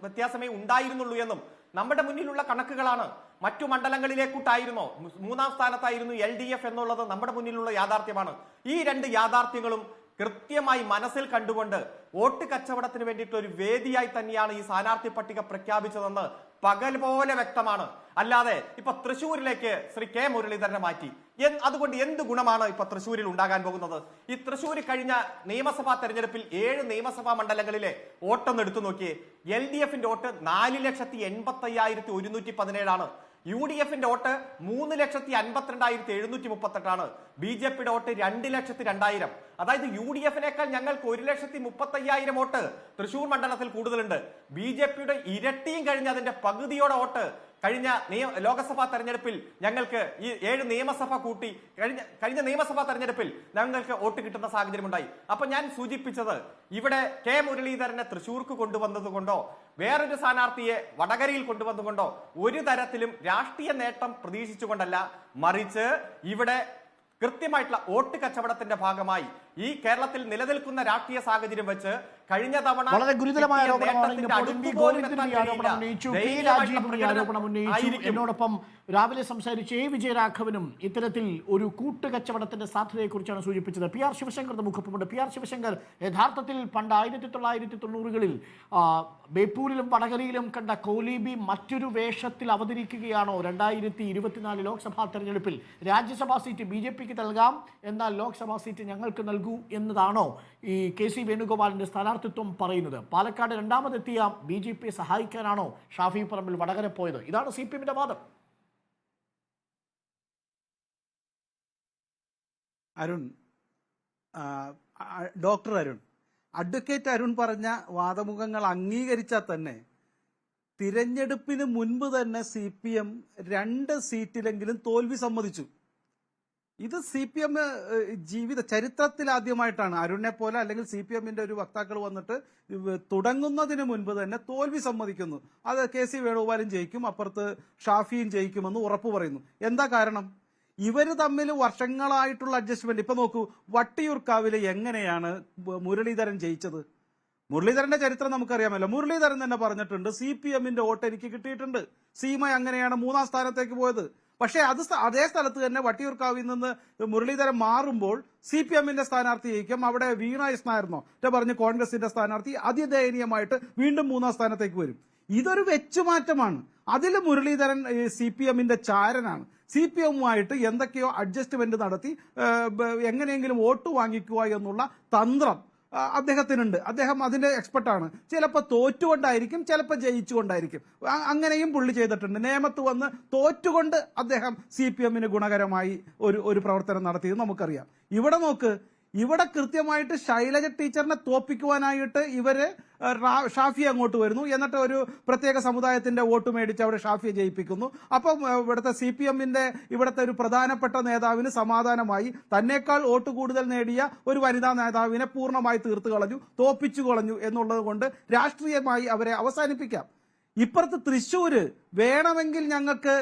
വ്യത്യാസമേ ഉണ്ടായിരുന്നുള്ളൂ എന്നും നമ്മുടെ മുന്നിലുള്ള കണക്കുകളാണ്. മറ്റു മണ്ഡലങ്ങളിലേക്കൂട്ടായിരുന്നോ 3ാം സ്ഥാനത്തായിരുന്നു LDF എന്നുള്ളത് നമ്മുടെ മുന്നിലുള്ള യാഥാർത്ഥ്യമാണ്. ഈ രണ്ട് യാഥാർത്ഥ്യങ്ങളും കൃത്യമായി മനസ്സിൽ കണ്ടുകൊണ്ട് വോട്ട് കച്ചവടത്തിന് വേണ്ടിയിട്ട് ഒരു വേദിയായി തന്നെയാണ് ഈ സ്ഥാനാർത്ഥി പട്ടിക പ്രഖ്യാപിച്ചതെന്ന് പകൽ പോലെ വ്യക്തമാണ്. അല്ലാതെ ഇപ്പൊ തൃശ്ശൂരിലേക്ക് ശ്രീ K മുരളീധരനെ മാറ്റി. അതുകൊണ്ട് എന്ത് ഗുണമാണ് ഇപ്പൊ തൃശ്ശൂരിൽ ഉണ്ടാകാൻ പോകുന്നത്? ഈ തൃശ്ശൂർ കഴിഞ്ഞ നിയമസഭാ തെരഞ്ഞെടുപ്പിൽ 7 നിയമസഭാ മണ്ഡലങ്ങളിലെ വോട്ടൊന്ന് എടുത്തു നോക്കിയേ. LDFന്റെ വോട്ട് 4,85,117 ആണ്. UDFന്റെ വോട്ട് 3,52,738 BJPയുടെ വോട്ട് 2,02,000. അതായത് UDFനേക്കാൾ ഞങ്ങൾക്ക് 1,35,000 വോട്ട് തൃശൂർ മണ്ഡലത്തിൽ കൂടുതലുണ്ട്. BJPയുടെ ഇരട്ടിയും കഴിഞ്ഞ് അതിന്റെ പകുതിയോടെ വോട്ട് കഴിഞ്ഞ ലോക്സഭാ തെരഞ്ഞെടുപ്പിൽ ഞങ്ങൾക്ക് ഈ 7 നിയമസഭ കൂട്ടി കഴിഞ്ഞ നിയമസഭാ തെരഞ്ഞെടുപ്പിൽ ഞങ്ങൾക്ക് വോട്ട് കിട്ടുന്ന സാഹചര്യമുണ്ടായി. അപ്പൊ ഞാൻ സൂചിപ്പിച്ചത് ഇവിടെ കെ മുരളീധരനെ തൃശൂർക്ക് കൊണ്ടുവന്നതുകൊണ്ടോ വേറൊരു സ്ഥാനാർത്ഥിയെ വടകരയിൽ കൊണ്ടുവന്നുകൊണ്ടോ ഒരു തരത്തിലും രാഷ്ട്രീയ നേട്ടം പ്രതീക്ഷിച്ചുകൊണ്ടല്ല, മറിച്ച് ഇവിടെ കൃത്യമായിട്ടുള്ള വോട്ട് കച്ചവടത്തിന്റെ ഭാഗമായി ഈ കേരളത്തിൽ നിലനിൽക്കുന്ന രാഷ്ട്രീയ സാഹചര്യം വെച്ച് കഴിഞ്ഞ തവണ വളരെ ഗുരുതരമായ എന്നോടൊപ്പം രാവിലെ സംസാരിച്ച എ വിജയരാഘവനും ഇത്തരത്തിൽ ഒരു കൂട്ടുകച്ചവടത്തിന്റെ സാധ്യതയെ കുറിച്ചാണ് സൂചിപ്പിച്ചത്. പി ആർ ശിവശങ്കറിന്റെ മുഖപ്പുണ്ട്. പി ആർ ശിവശങ്കർ, യഥാർത്ഥത്തിൽ പണ്ട് 1990-കളിൽ ബേപ്പൂരിലും വടകരയിലും കണ്ട കോലീബി മറ്റൊരു വേഷത്തിൽ അവതരിക്കുകയാണോ 2024 ലോക്സഭാ തെരഞ്ഞെടുപ്പിൽ? രാജ്യസഭാ സീറ്റ് BJPക്ക് നൽകാം, എന്നാൽ ലോക്സഭാ സീറ്റ് ഞങ്ങൾക്ക് നൽകൂ എന്നതാണോ ഈ KC വേണുഗോപാലിന്റെ സ്ഥാനാർത്ഥിത്വം പറയുന്നത്? പാലക്കാട് രണ്ടാമതെത്തിയ BJPയെ സഹായിക്കാനാണോ ഷാഫി പറമ്പിൽ വടകര പോയത്? ഇതാണ് CPMന്റെ വാദം. അരുൺ, ഡോക്ടർ അരുൺ, അഡ്വക്കേറ്റ് അരുൺ പറഞ്ഞ വാദമുഖങ്ങൾ അംഗീകരിച്ചാൽ തന്നെ തിരഞ്ഞെടുപ്പിന് മുൻപ് തന്നെ CPM 2 സീറ്റിലെങ്കിലും തോൽവി സമ്മതിച്ചു. ഇത് CPM ചരിത്രത്തിൽ ആദ്യമായിട്ടാണ് അരുണിനെ പോലെ അല്ലെങ്കിൽ CPMന്റെ ഒരു വക്താക്കൾ വന്നിട്ട് തുടങ്ങുന്നതിന് മുൻപ് തന്നെ തോൽവി സമ്മതിക്കുന്നു. അത് KC വേണുഗോപാലും ജയിക്കും, അപ്പുറത്ത് ഷാഫിയും ജയിക്കുമെന്ന് ഉറപ്പു പറയുന്നു. എന്താ കാരണം? ഇവര് തമ്മിൽ വർഷങ്ങളായിട്ടുള്ള അഡ്ജസ്റ്റ്മെന്റ്. ഇപ്പൊ നോക്കൂ, വട്ടിയൂർക്കാവില് എങ്ങനെയാണ് മുരളീധരൻ ജയിച്ചത്? മുരളീധരന്റെ ചരിത്രം നമുക്കറിയാമല്ലോ. മുരളീധരൻ തന്നെ പറഞ്ഞിട്ടുണ്ട് CPMന്റെ വോട്ട് എനിക്ക് കിട്ടിയിട്ടുണ്ട്. സീമ അങ്ങനെയാണ് 3-ാം സ്ഥാനത്തേക്ക് പോയത്. പക്ഷേ അതേ സ്ഥലത്ത് തന്നെ വട്ടിയൂർക്കാവിൽ നിന്ന് മുരളീധരൻ മാറുമ്പോൾ CPMന്റെ സ്ഥാനാർത്ഥി ജയിക്കും. അവിടെ വീണ എസ് നായർന്നോ പറഞ്ഞ് കോൺഗ്രസിന്റെ സ്ഥാനാർത്ഥി അതിദയനീയമായിട്ട് വീണ്ടും 3-ാം സ്ഥാനത്തേക്ക് വരും. ഇതൊരു വെച്ചുമാറ്റമാണ്. അതിൽ മുരളീധരൻ CPMന്റെ ചാരനാണ്. CPMുമായിട്ട് എന്തൊക്കെയോ അഡ്ജസ്റ്റ്മെന്റ് നടത്തി എങ്ങനെയെങ്കിലും വോട്ട് വാങ്ങിക്കുക എന്നുള്ള തന്ത്രം അദ്ദേഹത്തിനുണ്ട്. അദ്ദേഹം അതിന്റെ എക്സ്പെർട്ടാണ്. ചിലപ്പോൾ തോറ്റുകൊണ്ടായിരിക്കും, ചിലപ്പോൾ ജയിച്ചുകൊണ്ടായിരിക്കും. അങ്ങനെയും പുള്ളി ചെയ്തിട്ടുണ്ട്. നേമത്ത് വന്ന് തോറ്റുകൊണ്ട് അദ്ദേഹം CPMന് ഗുണകരമായി ഒരു പ്രവർത്തനം നടത്തിയത് നമുക്കറിയാം. ഇവിടെ നോക്ക്, ഇവിടെ കൃത്യമായിട്ട് ശൈലജ ടീച്ചറിനെ തോപ്പിക്കുവാനായിട്ട് ഇവര് ഷാഫിയെ അങ്ങോട്ട് വരുന്നു. എന്നിട്ട് ഒരു പ്രത്യേക സമുദായത്തിന്റെ വോട്ട് മേടിച്ച് അവിടെ ഷാഫിയെ ജയിപ്പിക്കുന്നു. അപ്പം ഇവിടുത്തെ CPMന്റെ ഇവിടുത്തെ ഒരു പ്രധാനപ്പെട്ട നേതാവിന് സമാധാനമായി തന്നേക്കാൾ വോട്ട് കൂടുതൽ നേടിയ ഒരു വനിതാ നേതാവിനെ പൂർണ്ണമായി തീർത്തു കളഞ്ഞു, തോപ്പിച്ചു കളഞ്ഞു എന്നുള്ളത് കൊണ്ട് രാഷ്ട്രീയമായി അവരെ അവസാനിപ്പിക്കാം. ഇപ്പുറത്ത് തൃശ്ശൂര് വേണമെങ്കിൽ ഞങ്ങൾക്ക്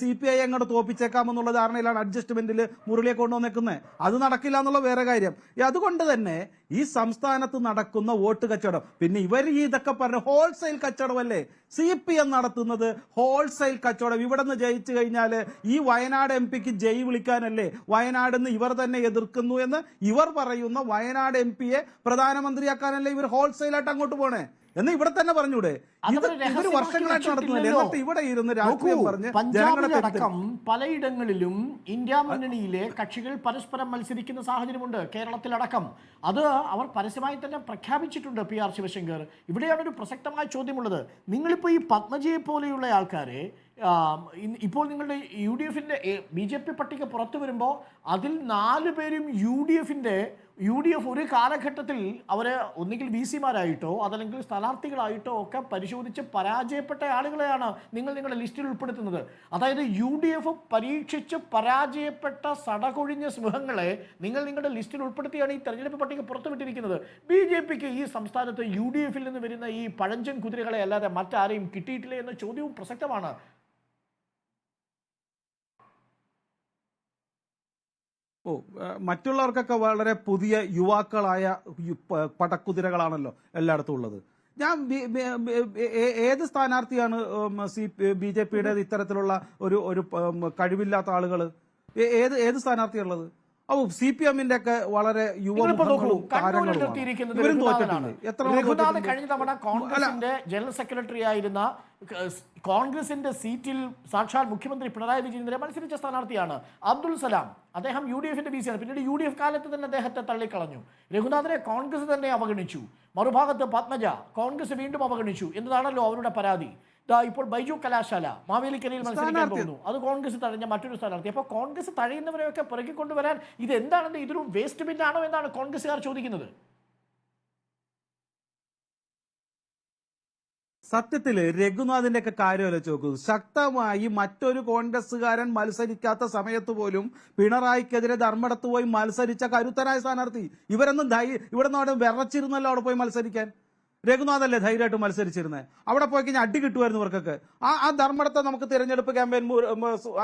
CPI അങ്ങോട്ട് തോപ്പിച്ചേക്കാമെന്നുള്ള ധാരണയിലാണ് അഡ്ജസ്റ്റ്മെന്റിൽ മുരളിയെ കൊണ്ടുവന്നേക്കുന്നത്. അത് നടക്കില്ല എന്നുള്ള വേറെ കാര്യം. അതുകൊണ്ട് തന്നെ ഈ സംസ്ഥാനത്ത് നടക്കുന്ന വോട്ട് കച്ചവടം, പിന്നെ ഇവർ ഇതൊക്കെ പറഞ്ഞ ഹോൾസെയിൽ കച്ചവടമല്ലേ CPM നടത്തുന്നത്? ഹോൾസെയിൽ കച്ചവടം. ഇവിടെ നിന്ന് ജയിച്ചു കഴിഞ്ഞാൽ ഈ വയനാട് MPക്ക് ജയ് വിളിക്കാനല്ലേ വയനാട് നിന്ന് ഇവർ തന്നെ എതിർക്കുന്നു എന്ന് ഇവർ പറയുന്ന വയനാട് MPയെ പ്രധാനമന്ത്രിയാക്കാനല്ലേ ഇവർ ഹോൾസെയിലായിട്ട് അങ്ങോട്ട് പോണേ എന്ന് ഇവിടെ തന്നെ പറഞ്ഞൂടെ? ഇവർ വർഷങ്ങളായിട്ട് നടത്തുന്നില്ല. എന്നിട്ട് ഇവിടെ ഇരുന്ന് രാഷ്ട്രീയം പറഞ്ഞ് പഞ്ചാബിലടക്കം പലയിടങ്ങളിലും ഇന്ത്യ മുന്നണിയിലെ കക്ഷികൾ പരസ്പരം മത്സരിക്കുന്ന സാഹചര്യമുണ്ട്. കേരളത്തിലടക്കം അത് അവർ പരസ്യമായി തന്നെ പ്രഖ്യാപിച്ചിട്ടുണ്ട്. പി ആർ ശിവശങ്കർ, ഇവിടെയാണ് ഒരു പ്രസക്തമായ ചോദ്യമുള്ളത്. നിങ്ങളിപ്പോൾ ഈ പത്മജിയെ പോലെയുള്ള ആൾക്കാരെ ഇപ്പോൾ നിങ്ങളുടെ UDFന്റെ BJP പട്ടിക പുറത്തു വരുമ്പോൾ അതിൽ 4 പേരും UDF ഒരു കാലഘട്ടത്തിൽ അവരെ ഒന്നുകിൽ VC-മാരായിട്ടോ അതല്ലെങ്കിൽ സ്ഥാനാർത്ഥികളായിട്ടോ ഒക്കെ പരിശോധിച്ച് പരാജയപ്പെട്ട ആളുകളെയാണ് നിങ്ങൾ നിങ്ങളുടെ ലിസ്റ്റിൽ ഉൾപ്പെടുത്തുന്നത്. അതായത് UDF പരീക്ഷിച്ച് പരാജയപ്പെട്ട സടകൊഴിഞ്ഞ സിംഹങ്ങളെ നിങ്ങൾ നിങ്ങളുടെ ലിസ്റ്റിൽ ഉൾപ്പെടുത്തിയാണ് ഈ തെരഞ്ഞെടുപ്പ് പട്ടിക പുറത്തുവിട്ടിരിക്കുന്നത്. BJPക്ക് ഈ സംസ്ഥാനത്ത് UDFൽ നിന്ന് വരുന്ന ഈ പഴഞ്ചൻ കുതിരകളെ അല്ലാതെ മറ്റാരെയും കിട്ടിയിട്ടില്ല എന്ന ചോദ്യവും പ്രസക്തമാണ്. മറ്റുള്ളവർക്കൊക്കെ വളരെ പുതിയ യുവാക്കളായ പടക്കുതിരകളാണല്ലോ എല്ലായിടത്തും ഉള്ളത്. ഞാൻ ഏത് സ്ഥാനാർത്ഥിയാണ് BJPയുടെ ഇത്തരത്തിലുള്ള ഒരു കഴിവില്ലാത്ത ആളുകൾ? ഏത് സ്ഥാനാർത്ഥിയുള്ളത്? CPMന്റെ ഒക്കെ വളരെ കഴിഞ്ഞ തവണ കോൺഗ്രസിന്റെ ജനറൽ സെക്രട്ടറി ആയിരുന്ന കോൺഗ്രസിന്റെ സീറ്റിൽ സാക്ഷാൽ മുഖ്യമന്ത്രി പിണറായി വിജയനെതിരെ മത്സരിച്ച സ്ഥാനാർത്ഥിയാണ് അബ്ദുൾ സലാം. അദ്ദേഹം UDFന്റെ VC-യാണ്. പിന്നീട് UDF കാലത്ത് തന്നെ അദ്ദേഹത്തെ തള്ളിക്കളഞ്ഞു. രഘുനാഥനെ കോൺഗ്രസ് തന്നെ അവഗണിച്ചു. മറുഭാഗത്ത് പത്മജ കോൺഗ്രസ് വീണ്ടും അവഗണിച്ചു എന്നതാണല്ലോ അവരുടെ പരാതി. ഇപ്പോൾ ബൈജു കലാശാല മാവേലിക്കരയിൽ മത്സരിക്കാൻ പോകുന്നു. അത് കോൺഗ്രസ് തഴഞ്ഞ മറ്റൊരു സ്ഥാനാർത്ഥി. അപ്പോൾ കോൺഗ്രസ് തഴയുന്നവരെയൊക്കെ പിറകിക്കൊണ്ടുവരാൻ ഇത് എന്താണെന്ന്, ഇതൊരു വേസ്റ്റ് ബിന്നാണോ എന്നാണ് കോൺഗ്രസുകാർ ചോദിക്കുന്നത്. സത്യത്തില് രഘുനാഥിന്റെ ഒക്കെ കാര്യം ആലോചിച്ച് നോക്കൂ. ശക്തമായി മറ്റൊരു കോൺഗ്രസ്സുകാരൻ മത്സരിക്കാത്ത സമയത്ത് പോലും പിണറായിക്കെതിരെ ധർമ്മടത്ത് പോയി മത്സരിച്ച കരുത്തനായ സ്ഥാനാർത്ഥി. ഇവരൊന്നും ഇവിടെ നിന്ന് അവിടെ വിറച്ചിരുന്നല്ലോ അവിടെ പോയി മത്സരിക്കാൻ. രഘുനാഥല്ലേ ധൈര്യമായിട്ട് മത്സരിച്ചിരുന്നത്. അവിടെ പോയി കഴിഞ്ഞാൽ അടി കിട്ടുമായിരുന്നു ഇവർക്കൊക്കെ. ആ ധർമ്മടത്തെ നമുക്ക് തിരഞ്ഞെടുപ്പ് ക്യാമ്പയിൻ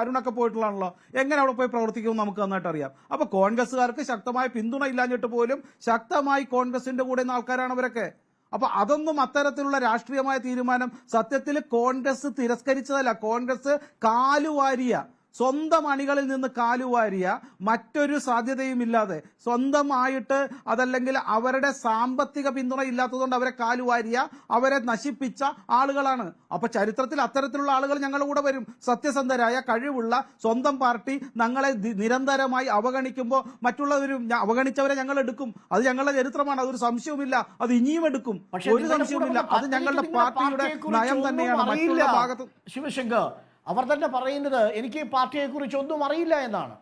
അരുണൊക്കെ പോയിട്ടുള്ളതാണല്ലോ. എങ്ങനെ അവിടെ പോയി പ്രവർത്തിക്കുമെന്ന് നമുക്ക് നന്നായിട്ട് അറിയാം. അപ്പൊ കോൺഗ്രസ്സുകാർക്ക് ശക്തമായ പിന്തുണ ഇല്ലാഞ്ഞിട്ട് പോലും ശക്തമായി കോൺഗ്രസിന്റെ കൂടെ നിന്ന ആൾക്കാരാണ് അവരൊക്കെ. അപ്പൊ അതൊന്നും അത്തരത്തിലുള്ള രാഷ്ട്രീയമായ തീരുമാനം സത്യത്തിൽ കോൺഗ്രസ് തിരസ്കരിച്ചതല്ല. കോൺഗ്രസ് കാലുവാരിയ, സ്വന്തം അണികളിൽ നിന്ന് കാലുവാരിയ, മറ്റൊരു സാധ്യതയുമില്ലാതെ സ്വന്തമായിട്ട്, അതല്ലെങ്കിൽ അവരുടെ സാമ്പത്തിക പിന്തുണ ഇല്ലാത്തതുകൊണ്ട് അവരെ കാലുവാരിയ, അവരെ നശിപ്പിച്ച ആളുകളാണ്. അപ്പൊ ചരിത്രത്തിൽ അത്തരത്തിലുള്ള ആളുകൾ ഞങ്ങളുടെ കൂടെ വരും. സത്യസന്ധരായ, കഴിവുള്ള, സ്വന്തം പാർട്ടി ഞങ്ങളെ നിരന്തരമായി അവഗണിക്കുമ്പോൾ മറ്റുള്ളവരും അവഗണിച്ചവരെ ഞങ്ങൾ എടുക്കും. അത് ഞങ്ങളുടെ ചരിത്രമാണ്, അതൊരു സംശയവുമില്ല. അത് ഇനിയും എടുക്കും, ഒരു സംശയവുമില്ല. അത് ഞങ്ങളുടെ പാർട്ടിയുടെ നയം തന്നെയാണ്. മറ്റുള്ള ഭാഗത്ത് ശിവശങ്കർ അവർ തന്നെ പറയുന്നത് എനിക്ക് പാർട്ടിയെ കുറിച്ച് ഒന്നും അറിയില്ല എന്നാണ്.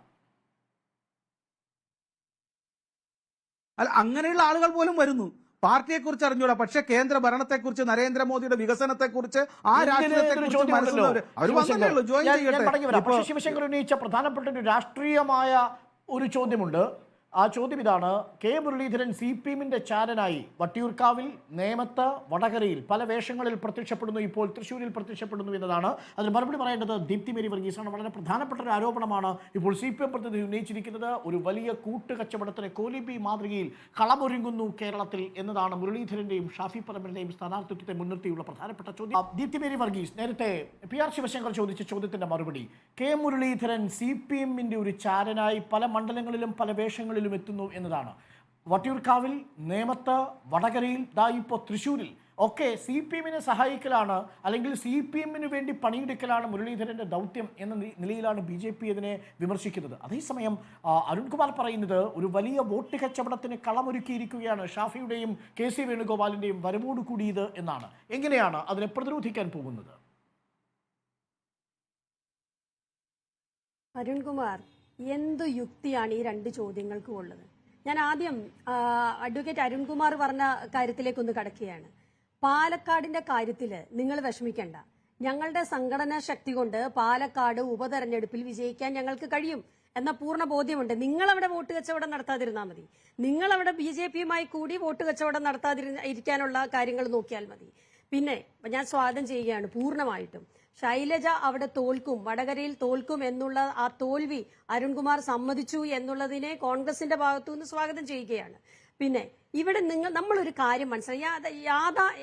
അല്ല, അങ്ങനെയുള്ള ആളുകൾ പോലും വരുന്നു. പാർട്ടിയെക്കുറിച്ച് അറിഞ്ഞൂടാ, പക്ഷെ കേന്ദ്ര ഭരണത്തെക്കുറിച്ച്, നരേന്ദ്രമോദിയുടെ വികസനത്തെക്കുറിച്ച്, ആ രാഷ്ട്രീയത്തെക്കുറിച്ച് മനസ്സിലാവുന്നവര് അവർ വന്നേ ഉള്ളൂ. ജോയിൻ ചെയ്യട്ടെ. ശിവശങ്കർ ഉന്നയിച്ച പ്രധാനപ്പെട്ട ഒരു രാഷ്ട്രീയമായ ഒരു ചോദ്യമുണ്ട്. ആ ചോദ്യം ഇതാണ്: കെ മുരളീധരൻ CPM-ന്റെ ചാരനായി വട്ടിയൂർക്കാവിൽ, നേമത്ത്, വടകരയിൽ പല വേഷങ്ങളിൽ പ്രത്യക്ഷപ്പെടുന്നു, ഇപ്പോൾ തൃശ്ശൂരിൽ പ്രത്യക്ഷപ്പെടുന്നു എന്നതാണ്. അതിന് മറുപടി പറയേണ്ടത് ദീപ്തി മേരി വർഗീസാണ്. വളരെ പ്രധാനപ്പെട്ട ഒരു ആരോപണമാണ് ഇപ്പോൾ CPM പ്രതിനിധി ഉന്നയിച്ചിരിക്കുന്നത്. ഒരു വലിയ കൂട്ടുകച്ചവടത്തിന് കോലിബി മാതൃകയിൽ കളമൊരുങ്ങുന്നു കേരളത്തിൽ എന്നതാണ് മുരളീധരന്റെയും ഷാഫി പറമ്പിലിന്റെയും സ്ഥാനാർത്ഥിത്വത്തെ മുൻനിർത്തിയുള്ള പ്രധാനപ്പെട്ട ചോദ്യം. ദീപ്തി മേരി വർഗീസ്, നേരത്തെ PR ശിവശങ്കർ ചോദിച്ച ചോദ്യത്തിന്റെ മറുപടി: കെ മുരളീധരൻ CPM-ന്റെ ഒരു ചാരനായി പല മണ്ഡലങ്ങളിലും പല വേഷങ്ങളിലും എത്തുന്നു എന്നതാണ്. വട്ടിയൂർക്കാവിൽ, നേമത്ത്, വടകരയിൽ, ഇപ്പോൾ തൃശ്ശൂരിൽ ഒക്കെ CPM-നെ സഹായിക്കലാണ്, അല്ലെങ്കിൽ CPM-ന് വേണ്ടി പണിയെടുക്കലാണ് മുരളീധരന്റെ ദൗത്യം എന്ന നിലയിലാണ് BJP ഇതിനെ വിമർശിക്കുന്നത്. അതേസമയം അരുൺകുമാർ പറയുന്നത് ഒരു വലിയ വോട്ട് കച്ചവടത്തിന് കളമൊരുക്കിയിരിക്കുകയാണ് ഷാഫിയുടെയും KC വേണുഗോപാലിന്റെയും വരവോടുകൂടി ഇത് എന്നാണ്. എങ്ങനെയാണ് അതിനെ പ്രതിരോധിക്കാൻ പോകുന്നത്? അരുൺകുമാർ, എന്തു യുക്തിയാണ് ഈ രണ്ട് ചോദ്യങ്ങൾക്കും ഉള്ളത്? ഞാൻ ആദ്യം അഡ്വക്കേറ്റ് അരുൺകുമാർ പറഞ്ഞ കാര്യത്തിലേക്കൊന്ന് കടക്കുകയാണ്. പാലക്കാടിന്റെ കാര്യത്തിൽ നിങ്ങൾ വിഷമിക്കേണ്ട. ഞങ്ങളുടെ സംഘടനാ ശക്തി കൊണ്ട് പാലക്കാട് ഉപതെരഞ്ഞെടുപ്പിൽ വിജയിക്കാൻ ഞങ്ങൾക്ക് കഴിയും എന്ന പൂർണ്ണ ബോധ്യമുണ്ട്. നിങ്ങളവിടെ വോട്ട് കച്ചവടം നടത്താതിരുന്നാൽ മതി. നിങ്ങളവിടെ BJP-യുമായി കൂടി വോട്ട് കച്ചവടം നടത്താതിരിക്കാനുള്ള കാര്യങ്ങൾ നോക്കിയാൽ മതി. പിന്നെ ഞാൻ സ്വാഗതം ചെയ്യുകയാണ് പൂർണ്ണമായിട്ടും. ശൈലജ അവിടെ തോൽക്കും, വടകരയിൽ തോൽക്കും എന്നുള്ള ആ തോൽവി അരുൺകുമാർ സമ്മതിച്ചു എന്നുള്ളതിനെ കോൺഗ്രസിന്റെ ഭാഗത്തുനിന്ന് സ്വാഗതം ചെയ്യുകയാണ്. പിന്നെ ഇവിടെ നമ്മളൊരു കാര്യം മനസ്സിലായി,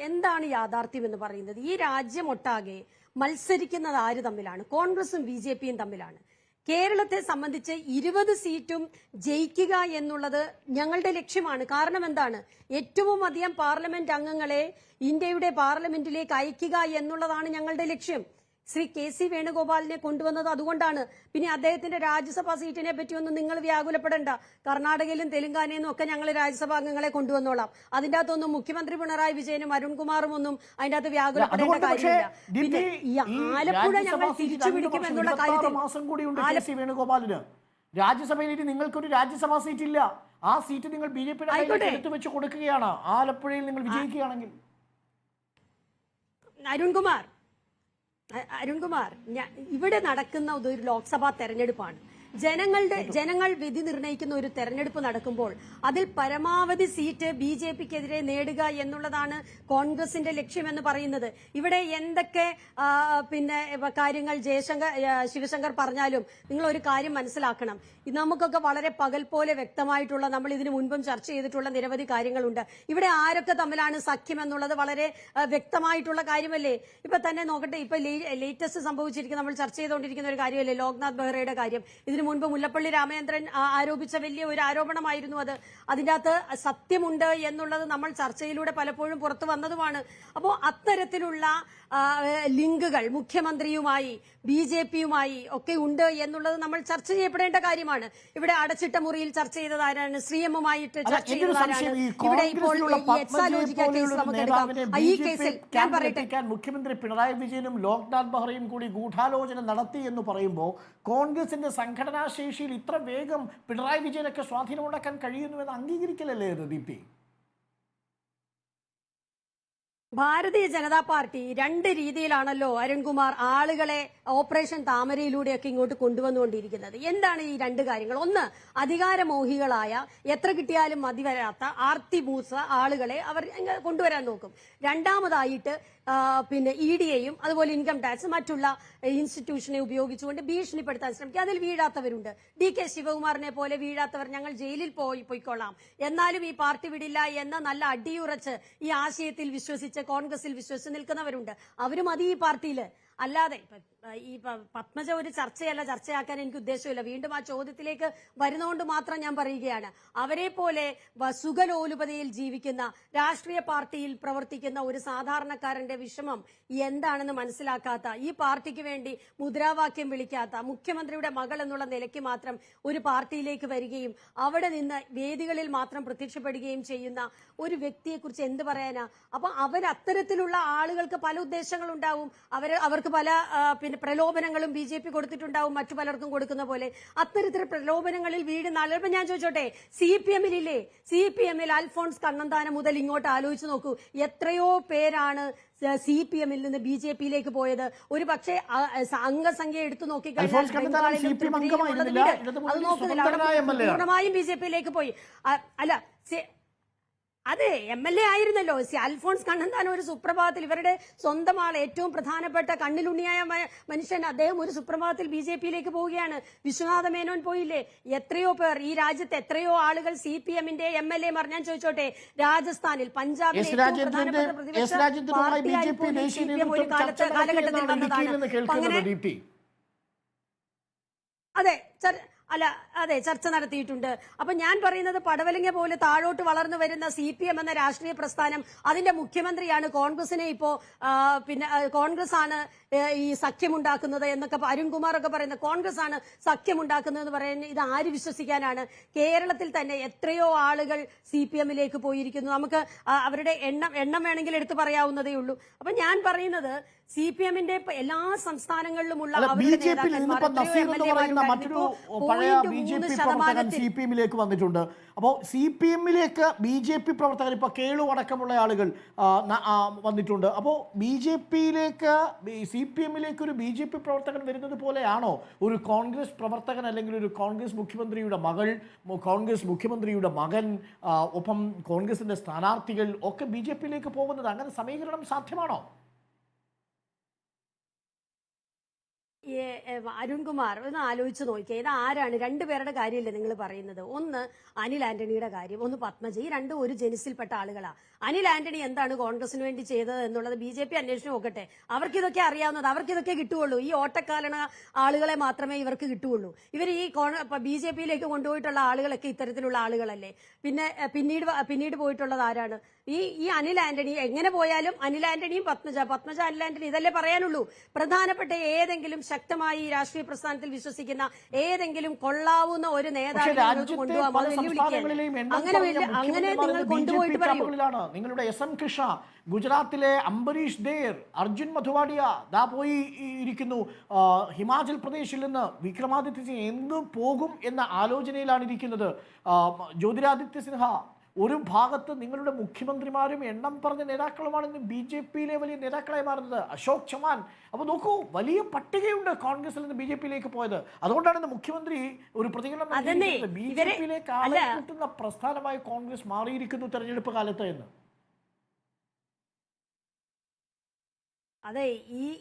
എന്താണ് യാഥാർത്ഥ്യം എന്ന് പറയുന്നത്? ഈ രാജ്യം ഒട്ടാകെ മത്സരിക്കുന്നത് ആര് തമ്മിലാണ്? കോൺഗ്രസും BJP-യും തമ്മിലാണ്. കേരളത്തെ സംബന്ധിച്ച് 20 സീറ്റും ജയിക്കുക എന്നുള്ളത് ഞങ്ങളുടെ ലക്ഷ്യമാണ്. കാരണം എന്താണ്? ഏറ്റവും അധികം പാർലമെന്റ് അംഗങ്ങളെ ഇന്ത്യയുടെ പാർലമെന്റിലേക്ക് അയക്കുക എന്നുള്ളതാണ് ഞങ്ങളുടെ ലക്ഷ്യം. ശ്രീ KC വേണുഗോപാലിനെ കൊണ്ടുവന്നത് അതുകൊണ്ടാണ്. പിന്നെ അദ്ദേഹത്തിന്റെ രാജ്യസഭാ സീറ്റിനെ പറ്റിയൊന്നും നിങ്ങൾ വ്യാകുലപ്പെടേണ്ട. കർണാടകയിലും തെലങ്കാനയിലും ഒക്കെ ഞങ്ങൾ രാജ്യസഭാ അംഗങ്ങളെ കൊണ്ടുവന്നോളാം. അതിന്റെ അകത്തൊന്നും മുഖ്യമന്ത്രി പിണറായി വിജയനും അരുൺകുമാറും ഒന്നും അതിന്റെ അകത്ത് വ്യാകുലപ്പെടേണ്ട കാര്യമില്ല. പിന്നെ ഈ ആലപ്പുഴ ഞങ്ങൾ തിരിച്ചുപിടിക്കും എന്നുള്ള കാര്യത്തിൽ വേണുഗോപാലിന് രാജ്യസഭയിൽ നിങ്ങൾക്കൊരു രാജ്യസഭാ സീറ്റ് ഇല്ല. ആ സീറ്റ് നിങ്ങൾ BJP-യുടെ എടുത്തു വെച്ച് കൊടുക്കുകയാണ് ആലപ്പുഴയിൽ നിങ്ങൾ വിജയിക്കുകയാണെങ്കിൽ. അരുൺകുമാർ, ഇവിടെ നടക്കുന്ന ഒരു ലോക്സഭാ തെരഞ്ഞെടുപ്പാണ്. ജനങ്ങൾ വിധി നിർണ്ണയിക്കുന്ന ഒരു തെരഞ്ഞെടുപ്പ് നടക്കുമ്പോൾ അതിൽ പരമാവധി സീറ്റ് BJP-ക്കെതിരെ നേടുക എന്നുള്ളതാണ് കോൺഗ്രസിന്റെ ലക്ഷ്യമെന്ന് പറയുന്നത്. ഇവിടെ എന്തൊക്കെ കാര്യങ്ങൾ ശിവശങ്കർ പറഞ്ഞാലും നിങ്ങൾ ഒരു കാര്യം മനസ്സിലാക്കണം. നമുക്കൊക്കെ വളരെ പകൽ പോലെ വ്യക്തമായിട്ടുള്ള, നമ്മൾ ഇതിനു മുൻപും ചർച്ച ചെയ്തിട്ടുള്ള നിരവധി കാര്യങ്ങളുണ്ട്. ഇവിടെ ആരൊക്കെ തമ്മിലാണ് സഖ്യം എന്നുള്ളത് വളരെ വ്യക്തമായിട്ടുള്ള കാര്യമല്ലേ? ഇപ്പൊ തന്നെ നോക്കട്ടെ, ഇപ്പൊ ലേറ്റസ്റ്റ് സംഭവിച്ചിരിക്കുന്ന, നമ്മൾ ചർച്ച ചെയ്തുകൊണ്ടിരിക്കുന്ന ഒരു കാര്യമല്ലേ ലോക്നാഥ് ബെഹ്റയുടെ കാര്യം. ഇതിനു മുൻപ് മുല്ലപ്പള്ളി രാമചന്ദ്രൻ ആരോപിച്ച വലിയ ഒരു ആരോപണമായിരുന്നു അത്. അതിൻ്റെ അകത്ത് സത്യമുണ്ട് എന്നുള്ളത് നമ്മൾ ചർച്ചയിലൂടെ പലപ്പോഴും പുറത്തു വന്നതുമാണ്. അപ്പോൾ അത്തരത്തിലുള്ള ലിങ്കുകൾ മുഖ്യമന്ത്രിയുമായി BJP-യുമായി ഒക്കെ ഉണ്ട് എന്നുള്ളത് നമ്മൾ ചർച്ച ചെയ്യപ്പെടേണ്ട കാര്യമാണ്. ഇവിടെ അടച്ചിട്ട മുറിയിൽ ചർച്ച ചെയ്തതാരാണ്? ശ്രീഎമ്മുമായിട്ട് ചർച്ച ചെയ്തതാരാണ്? ഇവിടെ ഇപ്പോൾ എക്സാലോജിക്ക കേസ് നമുക്കെടുക്കാം. ഈ കേസിൽ ഞാൻ പറയട്ടെ, മുഖ്യമന്ത്രി പിണറായി വിജയനും ലോക്നാഥ് ബെഹ്റയും കൂടി ഗൂഢാലോചന നടത്തി എന്ന് പറയുമ്പോൾ കോൺഗ്രസിന്റെ സംഘടനാ ശേഷിയിൽ ഇത്ര വേഗം പിണറായി വിജയനൊക്കെ സ്വാധീനമുണ്ടാക്കാൻ കഴിയുന്നുവെന്ന് അംഗീകരിക്കലല്ലേ ഇത് ദീപ്തി? ഭാരതീയ ജനതാ പാർട്ടി രണ്ട് രീതിയിലാണല്ലോ അരുൺകുമാർ ആളുകളെ ഓപ്പറേഷൻ താമരയിലൂടെയൊക്കെ ഇങ്ങോട്ട് കൊണ്ടുവന്നുകൊണ്ടിരിക്കുന്നത്. എന്താണ് ഈ രണ്ട് കാര്യങ്ങൾ? ഒന്ന്, അധികാരമോഹികളായ എത്ര കിട്ടിയാലും മതി വരാത്ത ആർത്തിമൂസ ആളുകളെ അവർ കൊണ്ടുവരാൻ നോക്കും. രണ്ടാമതായിട്ട് പിന്നെ ഇഡിയെയും അതുപോലെ ഇൻകം ടാക്സ് മറ്റുള്ള ഇൻസ്റ്റിറ്റ്യൂഷനെ ഉപയോഗിച്ചുകൊണ്ട് ഭീഷണിപ്പെടുത്താൻ ശ്രമിക്കുക. അതിൽ വീഴാത്തവരുണ്ട്. DK ശിവകുമാറിനെ പോലെ വീഴാത്തവർ ഞങ്ങൾ ജയിലിൽ പോയിക്കൊള്ളാം, എന്നാലും ഈ പാർട്ടി വിടില്ല എന്ന നല്ല അടിയുറച്ച് ഈ ആശയത്തിൽ വിശ്വസിച്ച് കോൺഗ്രസിൽ വിശ്വസിച്ച് നിൽക്കുന്നവരുണ്ട്. അവരും അത് ഈ പാർട്ടിയില്. അല്ലാതെ ഈ പത്മജ ഒരു ചർച്ചയാക്കാൻ എനിക്ക് ഉദ്ദേശമില്ല. വീണ്ടും ആ ചോദ്യത്തിലേക്ക് വരുന്നതുകൊണ്ട് മാത്രം ഞാൻ പറയുകയാണ്. അവരെ പോലെ സുഖലോലുപതയിൽ ജീവിക്കുന്ന രാഷ്ട്രീയ പാർട്ടിയിൽ പ്രവർത്തിക്കുന്ന ഒരു സാധാരണക്കാരന്റെ വിഷമം എന്താണെന്ന് മനസ്സിലാക്കാത്ത, ഈ പാർട്ടിക്ക് വേണ്ടി മുദ്രാവാക്യം വിളിക്കാത്ത, മുഖ്യമന്ത്രിയുടെ മകൾ എന്നുള്ള നിലയ്ക്ക് മാത്രം ഒരു പാർട്ടിയിലേക്ക് വരികയും അവിടെ നിന്ന് വേദികളിൽ മാത്രം പ്രത്യക്ഷപ്പെടുകയും ചെയ്യുന്ന ഒരു വ്യക്തിയെക്കുറിച്ച് എന്ത് പറയാനാ? അപ്പൊ അത്തരത്തിലുള്ള ആളുകൾക്ക് പല ഉദ്ദേശങ്ങളുണ്ടാവും. അവർക്ക് പല പ്രലോഭനങ്ങളും BJP കൊടുത്തിട്ടുണ്ടാവും, മറ്റു പലർക്കും കൊടുക്കുന്ന പോലെ. അത്തരത്തിൽ പ്രലോഭനങ്ങളിൽ വീഴുന്ന ആളുകൾ, ഇപ്പൊ ഞാൻ ചോദിച്ചോട്ടെ, CPM-ൽ അൽഫോൺസ് കണ്ണന്താനം മുതൽ ഇങ്ങോട്ട് ആലോചിച്ച് നോക്കൂ, എത്രയോ പേരാണ് CPM-ൽ നിന്ന് BJP-യിലേക്ക് പോയത്. ഒരു പക്ഷേ അംഗസംഖ്യ എടുത്തു നോക്കിക്കഴിഞ്ഞാൽ പൂർണ്ണമായും BJP-യിലേക്ക് പോയി. അല്ല, അതെ, MLA ആയിരുന്നല്ലോ അൽഫോൺസ് കണ്ണന്താനം. ഒരു സുപ്രഭാതത്തിൽ ഇവരുടെ സ്വന്തം ആൾ, ഏറ്റവും പ്രധാനപ്പെട്ട കണ്ണിലുണ്ണിയായ മനുഷ്യൻ, അദ്ദേഹം ഒരു സുപ്രഭാതത്തിൽ BJP-യിലേക്ക് പോവുകയാണ്. വിശ്വനാഥ മേനോൻ പോയില്ലേ? എത്രയോ പേർ ഈ രാജ്യത്ത്, എത്രയോ ആളുകൾ CPM-ന്റെ MLA മാർ. ഞാൻ ചോദിച്ചോട്ടെ, രാജസ്ഥാനിൽ, പഞ്ചാബിൽ പ്രധാനപ്പെട്ട പ്രതിപക്ഷ പാർട്ടിയായി പോലും CPM ഒരു കാലഘട്ടത്തിൽ വന്നതാണ്. അങ്ങനെ അതെ, ചർച്ച നടത്തിയിട്ടുണ്ട്. അപ്പൊ ഞാൻ പറയുന്നത്, പടവലങ്ങ പോലെ താഴോട്ട് വളർന്നു വരുന്ന CPM എന്ന രാഷ്ട്രീയ പ്രസ്ഥാനം, അതിന്റെ മുഖ്യമന്ത്രിയാണ് കോൺഗ്രസിനെ ഇപ്പോ കോൺഗ്രസ് ആണ് ഈ സഖ്യമുണ്ടാക്കുന്നത് എന്നൊക്കെ അരുൺകുമാർ ഒക്കെ പറയുന്നത്. കോൺഗ്രസ് ആണ് സഖ്യമുണ്ടാക്കുന്നതെന്ന് പറയുന്നത് ഇത് ആര് വിശ്വസിക്കാനാണ്? കേരളത്തിൽ തന്നെ എത്രയോ ആളുകൾ CPM-ലേക്ക് പോയിരിക്കുന്നു. നമുക്ക് അവരുടെ എണ്ണം വേണമെങ്കിൽ എടുത്തു പറയാവുന്നതേ ഉള്ളൂ. അപ്പൊ ഞാൻ പറയുന്നത്, CPM-ന്റെ എല്ലാ സംസ്ഥാനങ്ങളിലുമുള്ള CPM-ലേക്ക് വന്നിട്ടുണ്ട്. അപ്പോൾ CPM-ലേക്ക് BJP പ്രവർത്തകർ, ഇപ്പൊ കേളു അടക്കമുള്ള ആളുകൾ വന്നിട്ടുണ്ട്. അപ്പോൾ CPM-ലേക്ക് ഒരു BJP പ്രവർത്തകൻ വരുന്നത് പോലെയാണോ ഒരു കോൺഗ്രസ് പ്രവർത്തകൻ, അല്ലെങ്കിൽ ഒരു കോൺഗ്രസ് മുഖ്യമന്ത്രിയുടെ മകൾ, കോൺഗ്രസ് മുഖ്യമന്ത്രിയുടെ മകൻ, ഒപ്പം കോൺഗ്രസിന്റെ സ്ഥാനാർത്ഥികൾ ഒക്കെ BJP-യിലേക്ക് പോകുന്നത്? അങ്ങനെ സമീകരണം സാധ്യമാണോ? അരുൺകുമാർ ഒന്ന് ആലോചിച്ച് നോക്കിയാൽ, ഇത് ആരാണ്? രണ്ടുപേരുടെ കാര്യമല്ലേ നിങ്ങൾ പറയുന്നത്? ഒന്ന് അനിൽ ആന്റണിയുടെ കാര്യം, ഒന്ന് പത്മജ. ഈ രണ്ടും ഒരു ജനിസിൽപ്പെട്ട ആളുകളാ. അനിൽ ആന്റണി എന്താണ് കോൺഗ്രസിന് വേണ്ടി ചെയ്തത് എന്നുള്ളത് BJP അന്വേഷണം നോക്കട്ടെ. അവർക്കിതൊക്കെ അറിയാവുന്നത്, അവർക്കിതൊക്കെ കിട്ടുകയുള്ളൂ. ഈ ഓട്ടക്കാലണ ആളുകളെ മാത്രമേ ഇവർക്ക് കിട്ടുകയുള്ളൂ. ഇവർ ഈ BJP-യിലേക്ക് കൊണ്ടുപോയിട്ടുള്ള ആളുകളൊക്കെ ഇത്തരത്തിലുള്ള ആളുകളല്ലേ. പിന്നീട് പോയിട്ടുള്ളത് ആരാണ്? ഈ അനിൽ ആന്റണി. എങ്ങനെ പോയാലും അനിൽ ആന്റണിയും പത്മജ അനിൽ ആന്റണി ഇതല്ലേ പറയാനുള്ളൂ. പ്രധാനപ്പെട്ട ഏതെങ്കിലും ശക്തമായി രാഷ്ട്രീയ പ്രസ്ഥാനത്തിൽ വിശ്വസിക്കുന്ന ഏതെങ്കിലും കൊള്ളാവുന്ന ഒരു നേതാവിനെ കൊണ്ടുപോകാം. അങ്ങനെ നിങ്ങൾ കൊണ്ടുപോയിട്ട് പറയൂ. നിങ്ങളുടെ SM കൃഷ്ണ, ഗുജറാത്തിലെ അംബരീഷ് ദേർ, അർജുൻ മധുവാഡിയ ദാ പോയി ഇരിക്കുന്നു. ഹിമാചൽ പ്രദേശിൽ നിന്ന് വിക്രമാദിത്യ സിംഗ് എന്ത് പോകും എന്ന ആലോചനയിലാണ് ഇരിക്കുന്നത്. ജ്യോതിരാദിത്യ സിൻഹ. ഒരു ഭാഗത്ത് നിങ്ങളുടെ മുഖ്യമന്ത്രിമാരും എണ്ണം പറഞ്ഞ നേതാക്കളുമാണ് ഇന്ന് BJP-യിലെ വലിയ നേതാക്കളായി മാറുന്നത്. അശോക് ചവാൻ. അപ്പോൾ നോക്കൂ, വലിയ പട്ടികയുണ്ട് കോൺഗ്രസിൽ നിന്ന് BJP-യിലേക്ക് പോയത്. അതുകൊണ്ടാണ് ഇന്ന് മുഖ്യമന്ത്രി ഒരു പ്രതികരണം നടത്തിയിരിക്കുന്നത്. BJP-യിലേക്ക് ആളെ കൂട്ടുന്ന പ്രസ്ഥാനമായി കോൺഗ്രസ് മാറിയിരിക്കുന്നു തെരഞ്ഞെടുപ്പ് കാലത്ത് എന്ന്. അതെ,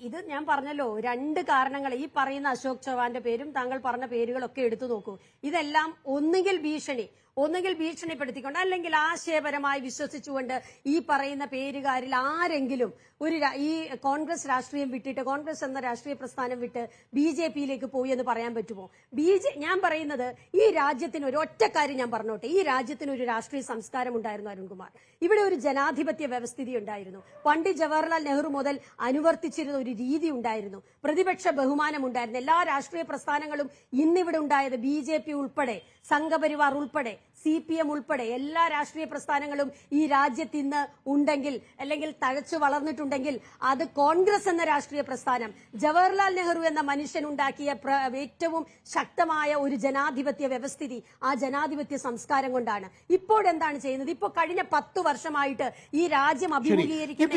ഇത് ഞാൻ പറഞ്ഞല്ലോ, രണ്ട് കാരണങ്ങൾ. ഈ പറയുന്ന അശോക് ചവാന്റെ പേരും താങ്കൾ പറഞ്ഞ പേരുകളൊക്കെ എടുത്തു നോക്കൂ. ഇതെല്ലാം ഒന്നുകിൽ ഭീഷണിപ്പെടുത്തിക്കൊണ്ട്, അല്ലെങ്കിൽ ആശയപരമായി വിശ്വസിച്ചുകൊണ്ട് ഈ പറയുന്ന പേരുകാരിൽ ആരെങ്കിലും ഈ കോൺഗ്രസ് രാഷ്ട്രീയം വിട്ടിട്ട്, കോൺഗ്രസ് എന്ന രാഷ്ട്രീയ പ്രസ്ഥാനം വിട്ട് BJP-യിലേക്ക് പോയി എന്ന് പറയാൻ പറ്റുമോ? ഞാൻ പറയുന്നത്, ഈ രാജ്യത്തിന് ഒരു ഒറ്റ കാര്യം ഞാൻ പറഞ്ഞോട്ടെ. ഈ രാജ്യത്തിന് ഒരു രാഷ്ട്രീയ സംസ്കാരം ഉണ്ടായിരുന്നു അരുൺകുമാർ. ഇവിടെ ഒരു ജനാധിപത്യ വ്യവസ്ഥിതി ഉണ്ടായിരുന്നു. പണ്ഡിറ്റ് ജവഹർലാൽ നെഹ്റു മുതൽ അനുവർത്തിച്ചിരുന്ന ഒരു രീതി ഉണ്ടായിരുന്നു. പ്രതിപക്ഷ ബഹുമാനം ഉണ്ടായിരുന്നു. എല്ലാ രാഷ്ട്രീയ പ്രസ്ഥാനങ്ങളും ഇന്നിവിടെ ഉണ്ടായത് BJP ഉൾപ്പെടെ, സംഘപരിവാർ ഉൾപ്പെടെ CPM ഉൾപ്പെടെ എല്ലാ രാഷ്ട്രീയ പ്രസ്ഥാനങ്ങളും ഈ രാജ്യത്ത് ഇന്ന് ഉണ്ടെങ്കിൽ അല്ലെങ്കിൽ തഴച്ചു വളർന്നിട്ടുണ്ടെങ്കിൽ അത് കോൺഗ്രസ് എന്ന രാഷ്ട്രീയ പ്രസ്ഥാനം, ജവഹർലാൽ നെഹ്റു എന്ന മനുഷ്യൻ ഉണ്ടാക്കിയ ഏറ്റവും ശക്തമായ ഒരു ജനാധിപത്യ വ്യവസ്ഥിതി, ആ ജനാധിപത്യ സംസ്കാരം കൊണ്ടാണ്. ഇപ്പോഴെന്താണ് ചെയ്യുന്നത്? ഇപ്പോൾ കഴിഞ്ഞ 10 വർഷമായിട്ട് ഈ രാജ്യം അഭിമുഖീകരിക്കുന്ന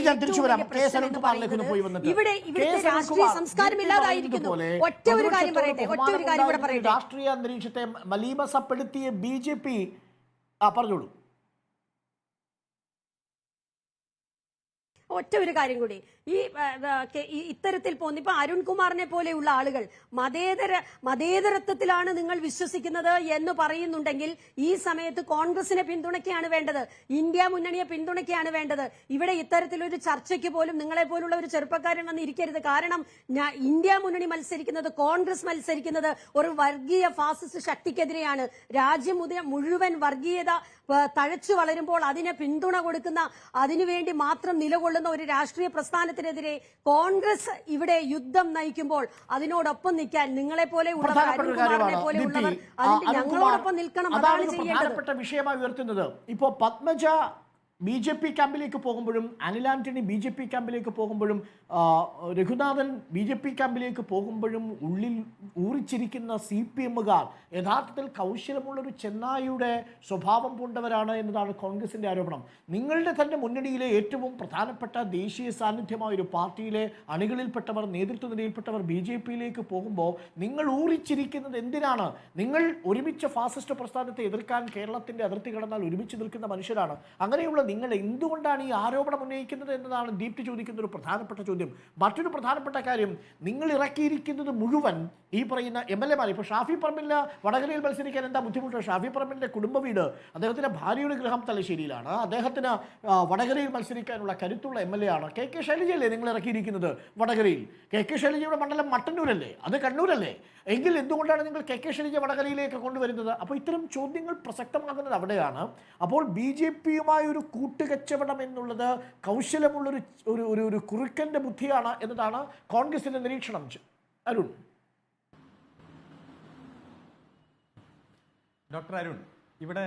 ഇവിടുത്തെ രാഷ്ട്രീയ സംസ്കാരം ഇല്ലാതായിരിക്കുന്നു. ഒറ്റ ഒരു കാര്യം ഇവിടെ പറയട്ടെ. രാഷ്ട്രീയ അന്തരീക്ഷത്തെ മലീമസപ്പെടുത്തിയ BJP പറഞ്ഞോളൂ. ഒറ്റ ഒരു കാര്യം കൂടി, ഈ ഇത്തരത്തിൽ പോകുന്ന ഇപ്പൊ അരുൺകുമാറിനെ പോലെയുള്ള ആളുകൾ മതേതരത്വത്തിലാണ് നിങ്ങൾ വിശ്വസിക്കുന്നത് എന്ന് പറയുന്നുണ്ടെങ്കിൽ ഈ സമയത്ത് കോൺഗ്രസിനെ പിന്തുണയ്ക്കുകയാണ് വേണ്ടത്, ഇന്ത്യ മുന്നണിയെ പിന്തുണയ്ക്കുകയാണ് വേണ്ടത്. ഇവിടെ ഇത്തരത്തിലൊരു ചർച്ചയ്ക്ക് പോലും നിങ്ങളെ പോലുള്ള ഒരു ചെറുപ്പക്കാരൻ വന്ന് ഇരിക്കരുത്. കാരണം ഇന്ത്യ മുന്നണി മത്സരിക്കുന്നത്, കോൺഗ്രസ് മത്സരിക്കുന്നത് ഒരു വർഗീയ ഫാസിസ്റ്റ് ശക്തിക്കെതിരെയാണ്. രാജ്യം മുഴുവൻ വർഗീയത തഴച്ചു വളരുമ്പോൾ അതിനെ പിന്തുണ കൊടുക്കുന്ന, അതിനുവേണ്ടി മാത്രം നിലകൊള്ളുന്ന ഒരു രാഷ്ട്രീയ പ്രസ്ഥാനത്തിനെതിരെ കോൺഗ്രസ് ഇവിടെ യുദ്ധം നയിക്കുമ്പോൾ അതിനോടൊപ്പം നിൽക്കാൻ നിങ്ങളെ പോലെ ഉള്ളവർ, അരുൺകുമാറിനെ പോലെ ഉള്ളവർ അതിന്റെ ഞങ്ങളോടൊപ്പം നിൽക്കണം. അതാണ് പ്രധാനപ്പെട്ട വിഷയമായി ഉയർത്തുന്നത്. ഇപ്പോ പത്മജ BJP ക്യാമ്പിലേക്ക് പോകുമ്പോഴും, അനിൽ ആന്റണി BJP ക്യാമ്പിലേക്ക് പോകുമ്പോഴും, രഘുനാഥൻ BJP ക്യാമ്പിലേക്ക് പോകുമ്പോഴും ഉള്ളിൽ ഊറിച്ചിരിക്കുന്ന CPMകാർ യഥാർത്ഥത്തിൽ കൗശലമുള്ളൊരു ചെന്നായിയുടെ സ്വഭാവം പൂണ്ടവരാണ് എന്നതാണ് കോൺഗ്രസിന്റെ ആരോപണം. നിങ്ങളുടെ തന്നെ മുന്നണിയിലെ ഏറ്റവും പ്രധാനപ്പെട്ട ദേശീയ സാന്നിധ്യമായ ഒരു പാർട്ടിയിലെ അണികളിൽപ്പെട്ടവർ, നേതൃത്വ നിലയിൽപ്പെട്ടവർ BJPയിലേക്ക് പോകുമ്പോൾ നിങ്ങൾ ഊറിച്ചിരിക്കുന്നത് എന്തിനാണ്? നിങ്ങൾ ഒരുമിച്ച് ഫാസിസ്റ്റ് പ്രസ്ഥാനത്തെ എതിർക്കാൻ കേരളത്തിന്റെ അതിർത്തി കടന്നാൽ ഒരുമിച്ച് നിൽക്കുന്ന മനുഷ്യരാണ്. അങ്ങനെയുള്ള നിങ്ങൾ എന്തുകൊണ്ടാണ് ഈ ആരോപണം ഉന്നയിക്കുന്നത് എന്നതാണ് ദീപ്തി ചോദിക്കുന്ന ഒരു പ്രധാനപ്പെട്ട ചോദ്യം. മറ്റൊരു പ്രധാനപ്പെട്ട കാര്യം, നിങ്ങൾ ഇറക്കിയിരിക്കുന്നത് മുഴുവൻ ഈ പറയുന്ന MLA-മാർ. ഇപ്പോൾ ഷാഫി പറമ്പിലിന് വടകരയിൽ മത്സരിക്കാൻ എന്താ ബുദ്ധിമുട്ട്? ഷാഫി പറമ്പിലിന്റെ കുടുംബ വീട്, അദ്ദേഹത്തിന്റെ ഭാര്യയുടെ ഗൃഹം തലശ്ശേരിയിലാണ്. അദ്ദേഹത്തിന് വടകരയിൽ മത്സരിക്കാനുള്ള കരുത്തുള്ള MLA ആണ്. KK ശൈലജയല്ലേ നിങ്ങൾ ഇറക്കിയിരിക്കുന്നത് വടകരയിൽ? KK ശൈലജയുടെ മണ്ഡലം മട്ടന്നൂരല്ലേ, അത് കണ്ണൂരല്ലേ? എങ്കിൽ എന്തുകൊണ്ടാണ് നിങ്ങൾ KK ശൈലജ വടകരയിലേക്ക് കൊണ്ടുവരുന്നത്? അപ്പോൾ ഇത്തരം ചോദ്യങ്ങൾ പ്രസക്തമാകുന്നത് അവിടെയാണ്. അപ്പോൾ BJPയുമായി ഒരു കൂട്ടുകച്ചവടം എന്നുള്ളത് കൗശലമുള്ളൊരു ഒരു കുറുക്കന്റെ ബുദ്ധിയാണ് എന്നതാണ് കോൺഗ്രസിന്റെ നിരീക്ഷണം. അരുൺ. ഡോക്ടർ അരുൺ, ഇവിടെ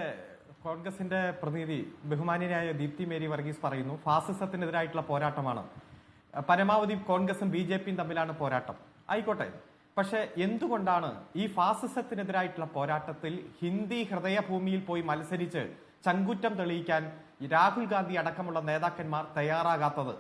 കോൺഗ്രസിന്റെ പ്രതിനിധി ബഹുമാന്യനായ ദീപ്തി മേരി വർഗീസ് പറയുന്നു ഫാസിസത്തിനെതിരായിട്ടുള്ള പോരാട്ടമാണ്, പരമാവധി കോൺഗ്രസും BJPയും തമ്മിലാണ് പോരാട്ടം. ആയിക്കോട്ടെ, പക്ഷെ എന്തുകൊണ്ടാണ് ഈ ഫാസിസത്തിനെതിരായിട്ടുള്ള പോരാട്ടത്തിൽ ഹിന്ദി ഹൃദയഭൂമിയിൽ പോയി മത്സരിച്ച് ചങ്കുറ്റം തെളിയിക്കാൻ രാഹുൽ ഗാന്ധി അടക്കമുള്ള നേതാക്കന്മാർ തയ്യാറാകാത്തത്?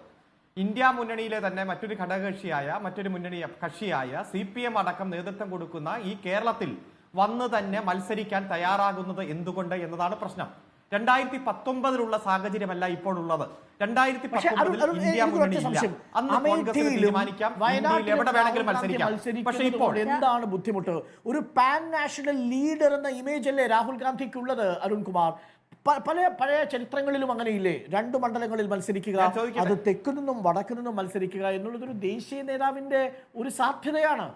ഇന്ത്യ മുന്നണിയിലെ തന്നെ മറ്റൊരു ഘടകകക്ഷിയായ, മറ്റൊരു മുന്നണി കക്ഷിയായ CPM അടക്കം നേതൃത്വം കൊടുക്കുന്ന ഈ കേരളത്തിൽ വന്ന് തന്നെ മത്സരിക്കാൻ തയ്യാറാകുന്നത് എന്തുകൊണ്ട് എന്നതാണ് പ്രശ്നം. 2019 സാഹചര്യമല്ല ഇപ്പോൾ ഉള്ളത്. 2019 ഇന്ത്യ മുന്നണി ഇല്ല. അന്ന് കോൺഗ്രസ് തീരുമാനിക്കാം, എവിടെ വേണമെങ്കിലും മത്സരിക്കാം. പക്ഷേ ഇപ്പോൾ എന്താണ് ബുദ്ധിമുട്ട്? ഒരു പാൻ നാഷണൽ ലീഡർ എന്ന ഇമേജ് അല്ലേ രാഹുൽ ഗാന്ധിക്കുള്ളത്? അരുൺകുമാർ, പഴയ ചരിത്രങ്ങളിലും അങ്ങനെയില്ലേ? 2 മണ്ഡലങ്ങളിൽ മത്സരിക്കുക, അത് തെക്കു നിന്നും വടക്കു നിന്നും മത്സരിക്കുക എന്നുള്ളത് ഒരു ദേശീയ നേതാവിന്റെ ഒരു സാധ്യതയാണ്.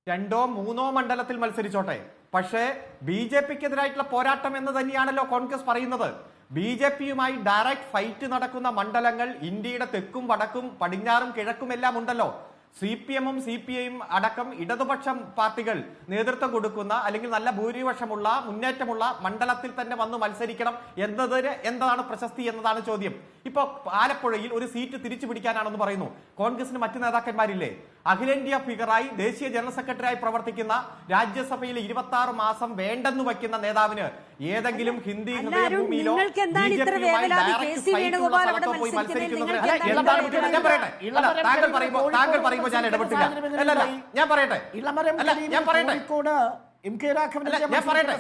2ഓ 3ഓ മണ്ഡലത്തിൽ മത്സരിച്ചോട്ടെ, പക്ഷേ BJPക്കെതിരായിട്ടുള്ള പോരാട്ടം എന്ന് തന്നെയാണല്ലോ കോൺഗ്രസ് പറയുന്നത്. BJPയുമായി ഡയറക്റ്റ് ഫൈറ്റ് നടക്കുന്ന മണ്ഡലങ്ങൾ ഇന്ത്യയുടെ തെക്കും വടക്കും പടിഞ്ഞാറും കിഴക്കും എല്ലാം ഉണ്ടല്ലോ. CPMഉം CPIയും അടക്കം ഇടതുപക്ഷ പാർട്ടികൾ നേതൃത്വം കൊടുക്കുന്ന അല്ലെങ്കിൽ നല്ല ഭൂരിപക്ഷമുള്ള മുന്നേറ്റമുള്ള മണ്ഡലത്തിൽ തന്നെ വന്ന് മത്സരിക്കണം എന്നതിന് എന്താണ് പ്രശസ്തി എന്നതാണ് ചോദ്യം. ഇപ്പൊ ആലപ്പുഴയിൽ ഒരു സീറ്റ് തിരിച്ചു പിടിക്കാനാണെന്ന് പറയുന്നു. കോൺഗ്രസിന് മറ്റു നേതാക്കന്മാരില്ലേ? അഖിലേന്ത്യാ ഫിഗറായി ദേശീയ ജനറൽ സെക്രട്ടറിയായി പ്രവർത്തിക്കുന്ന, രാജ്യസഭയിൽ 26 മാസം വേണ്ടെന്ന് വയ്ക്കുന്ന നേതാവിന് ഏതെങ്കിലും ഹിന്ദി ഹൃദയഭൂമിയിലോ BJPയുമായി ഡയറക്റ്റ് ഫൈറ്റുള്ള സ്ഥലത്തോ പോയി മത്സരിക്കുന്നത് താങ്കൾ പറയുമ്പോൾ ഞാൻ ഇടപെട്ടില്ല. ഞാൻ പറയട്ടെ.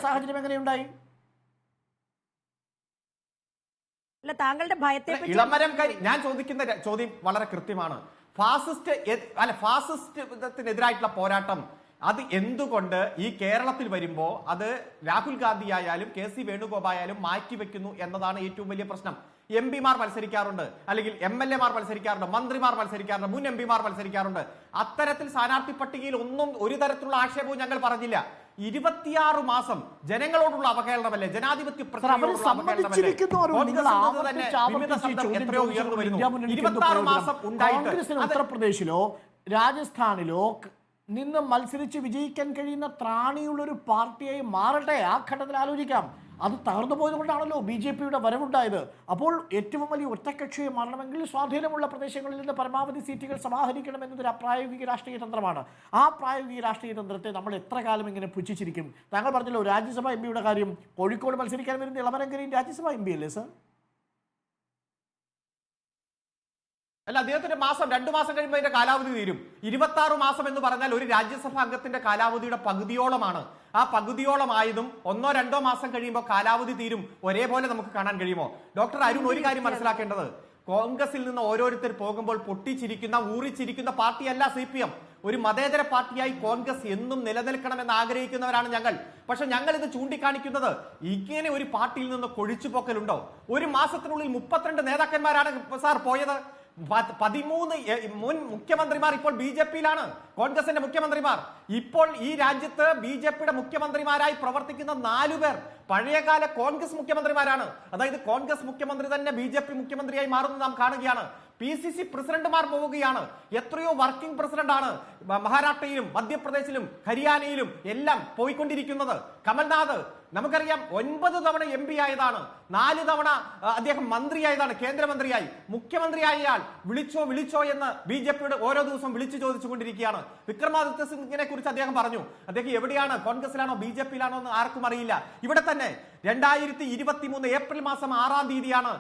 സാഹചര്യം എങ്ങനെയുണ്ടായി? താങ്കളുടെ ഭയത്തെ ഞാൻ ചോദിക്കുന്ന ചോദ്യം വളരെ കൃത്യമാണ്. ഫാസിസത്തിനെതിരായിട്ടുള്ള പോരാട്ടം അത് എന്തുകൊണ്ട് ഈ കേരളത്തിൽ വരുമ്പോ അത് രാഹുൽ ഗാന്ധി ആയാലും KC വേണുഗോപാലും മാറ്റിവെക്കുന്നു എന്നതാണ് ഏറ്റവും വലിയ പ്രശ്നം. MP-മാർ മത്സരിക്കാറുണ്ട്, അല്ലെങ്കിൽ MLA-മാർ മത്സരിക്കാറുണ്ട്, മന്ത്രിമാർ മത്സരിക്കാറുണ്ട്, മുൻ MP-മാർ മത്സരിക്കാറുണ്ട്. അത്തരത്തിൽ സ്ഥാനാർത്ഥി പട്ടികയിൽ ഒരു തരത്തിലുള്ള ആക്ഷേപവും ഞങ്ങൾ പറഞ്ഞില്ല. 26 മാസം ജനങ്ങളോടുള്ള അവഹേളനമല്ലേ, ജനാധിപത്യ പ്രക്രിയയോടുള്ള അവഹേളനമല്ലേ? എത്രയോ ഉയർന്നു വരുന്നു. 26 മാസം ഉണ്ടായിട്ട് ഉത്തർപ്രദേശിലോ രാജസ്ഥാനിലോ നിന്ന് മത്സരിച്ച് വിജയിക്കാൻ കഴിയുന്ന ത്രാണിയുള്ളൊരു പാർട്ടിയായി മാറട്ടെ. ആ ഘട്ടത്തിൽ ആലോചിക്കാം. അത് തകർന്നു പോയതുകൊണ്ടാണല്ലോ BJP-യുടെ വരവുണ്ടായത്. അപ്പോൾ ഏറ്റവും വലിയ ഒറ്റക്കക്ഷിയെ മാറണമെങ്കിൽ സ്വാധീനമുള്ള പ്രദേശങ്ങളിൽ നിന്ന് പരമാവധി സീറ്റുകൾ സമാഹരിക്കണമെന്നതൊരു പ്രായോഗിക രാഷ്ട്രീയ തന്ത്രമാണ്. ആ പ്രായോഗിക രാഷ്ട്രീയ തന്ത്രത്തെ നമ്മൾ എത്ര കാലം ഇങ്ങനെ പുച്ഛിച്ചിരിക്കും? താങ്കൾ പറഞ്ഞല്ലോ രാജ്യസഭ MP-യുടെ കാര്യം. കോഴിക്കോട് മത്സരിക്കാൻ വരുന്ന ഇളമരങ്കരയും രാജ്യസഭ MP അല്ലേ സർ? അല്ല, അദ്ദേഹത്തിന്റെ 2 മാസം കഴിയുമ്പോൾ അതിന്റെ കാലാവധി തീരും. 26 മാസം എന്ന് പറഞ്ഞാൽ ഒരു രാജ്യസഭാ അംഗത്തിന്റെ കാലാവധിയുടെ പകുതിയോളമാണ്. ആ പകുതിയോളമായതും 1-2 മാസം കഴിയുമ്പോൾ കാലാവധി തീരും. ഒരേപോലെ നമുക്ക് കാണാൻ കഴിയുമോ? ഡോക്ടർ അരുൺ ഒരു കാര്യം മനസ്സിലാക്കേണ്ടത്, കോൺഗ്രസിൽ നിന്ന് ഓരോരുത്തർ പോകുമ്പോൾ പൊട്ടിച്ചിരിക്കുന്ന ഊറിച്ചിരിക്കുന്ന പാർട്ടിയല്ല CPM. ഒരു മതേതര പാർട്ടിയായി കോൺഗ്രസ് എന്നും നിലനിൽക്കണമെന്ന് ആഗ്രഹിക്കുന്നവരാണ് ഞങ്ങൾ. പക്ഷെ ഞങ്ങൾ ഇത് ചൂണ്ടിക്കാണിക്കുന്നത് ഇങ്ങനെ ഒരു പാർട്ടിയിൽ നിന്ന് കൊഴിച്ചുപോക്കലുണ്ടോ? ഒരു മാസത്തിനുള്ളിൽ 32 നേതാക്കന്മാരാണ് സാർ പോയത്. 13 മുൻ മുഖ്യമന്ത്രിമാർ ഇപ്പോൾ BJP-യിലാണ്, കോൺഗ്രസിന്റെ മുഖ്യമന്ത്രിമാർ. ഇപ്പോൾ ഈ രാജ്യത്ത് BJP-യുടെ മുഖ്യമന്ത്രിമാരായി പ്രവർത്തിക്കുന്ന 4 പേർ പഴയകാല കോൺഗ്രസ് മുഖ്യമന്ത്രിമാരാണ്. അതായത് കോൺഗ്രസ് മുഖ്യമന്ത്രി തന്നെ BJP മുഖ്യമന്ത്രിയായി മാറുന്നത് നാം കാണുകയാണ്. PCC പ്രസിഡന്റുമാർ പോവുകയാണ്. എത്രയോ വർക്കിംഗ് പ്രസിഡന്റാണ് മഹാരാഷ്ട്രയിലും മധ്യപ്രദേശിലും ഹരിയാനയിലും എല്ലാം പോയിക്കൊണ്ടിരിക്കുന്നത്. കമൽനാഥ് നമുക്കറിയാം 9 തവണ MP ആയതാണ്, 4 തവണ അദ്ദേഹം മന്ത്രിയായതാണ്, കേന്ദ്രമന്ത്രിയായി. മുഖ്യമന്ത്രിയായാൽ വിളിച്ചോ എന്ന് BJP-യുടെ ഓരോ ദിവസം വിളിച്ചു ചോദിച്ചുകൊണ്ടിരിക്കുകയാണ്. വിക്രമാദിത്യ സിംഗിനെ കുറിച്ച് അദ്ദേഹം പറഞ്ഞു. അദ്ദേഹം എവിടെയാണ്, കോൺഗ്രസിലാണോ BJP-യിലാണോ എന്ന് ആർക്കും അറിയില്ല. ഇവിടെ തന്നെ 2023 ഏപ്രിൽ മാസം 6-ാം തീയതിയാണ്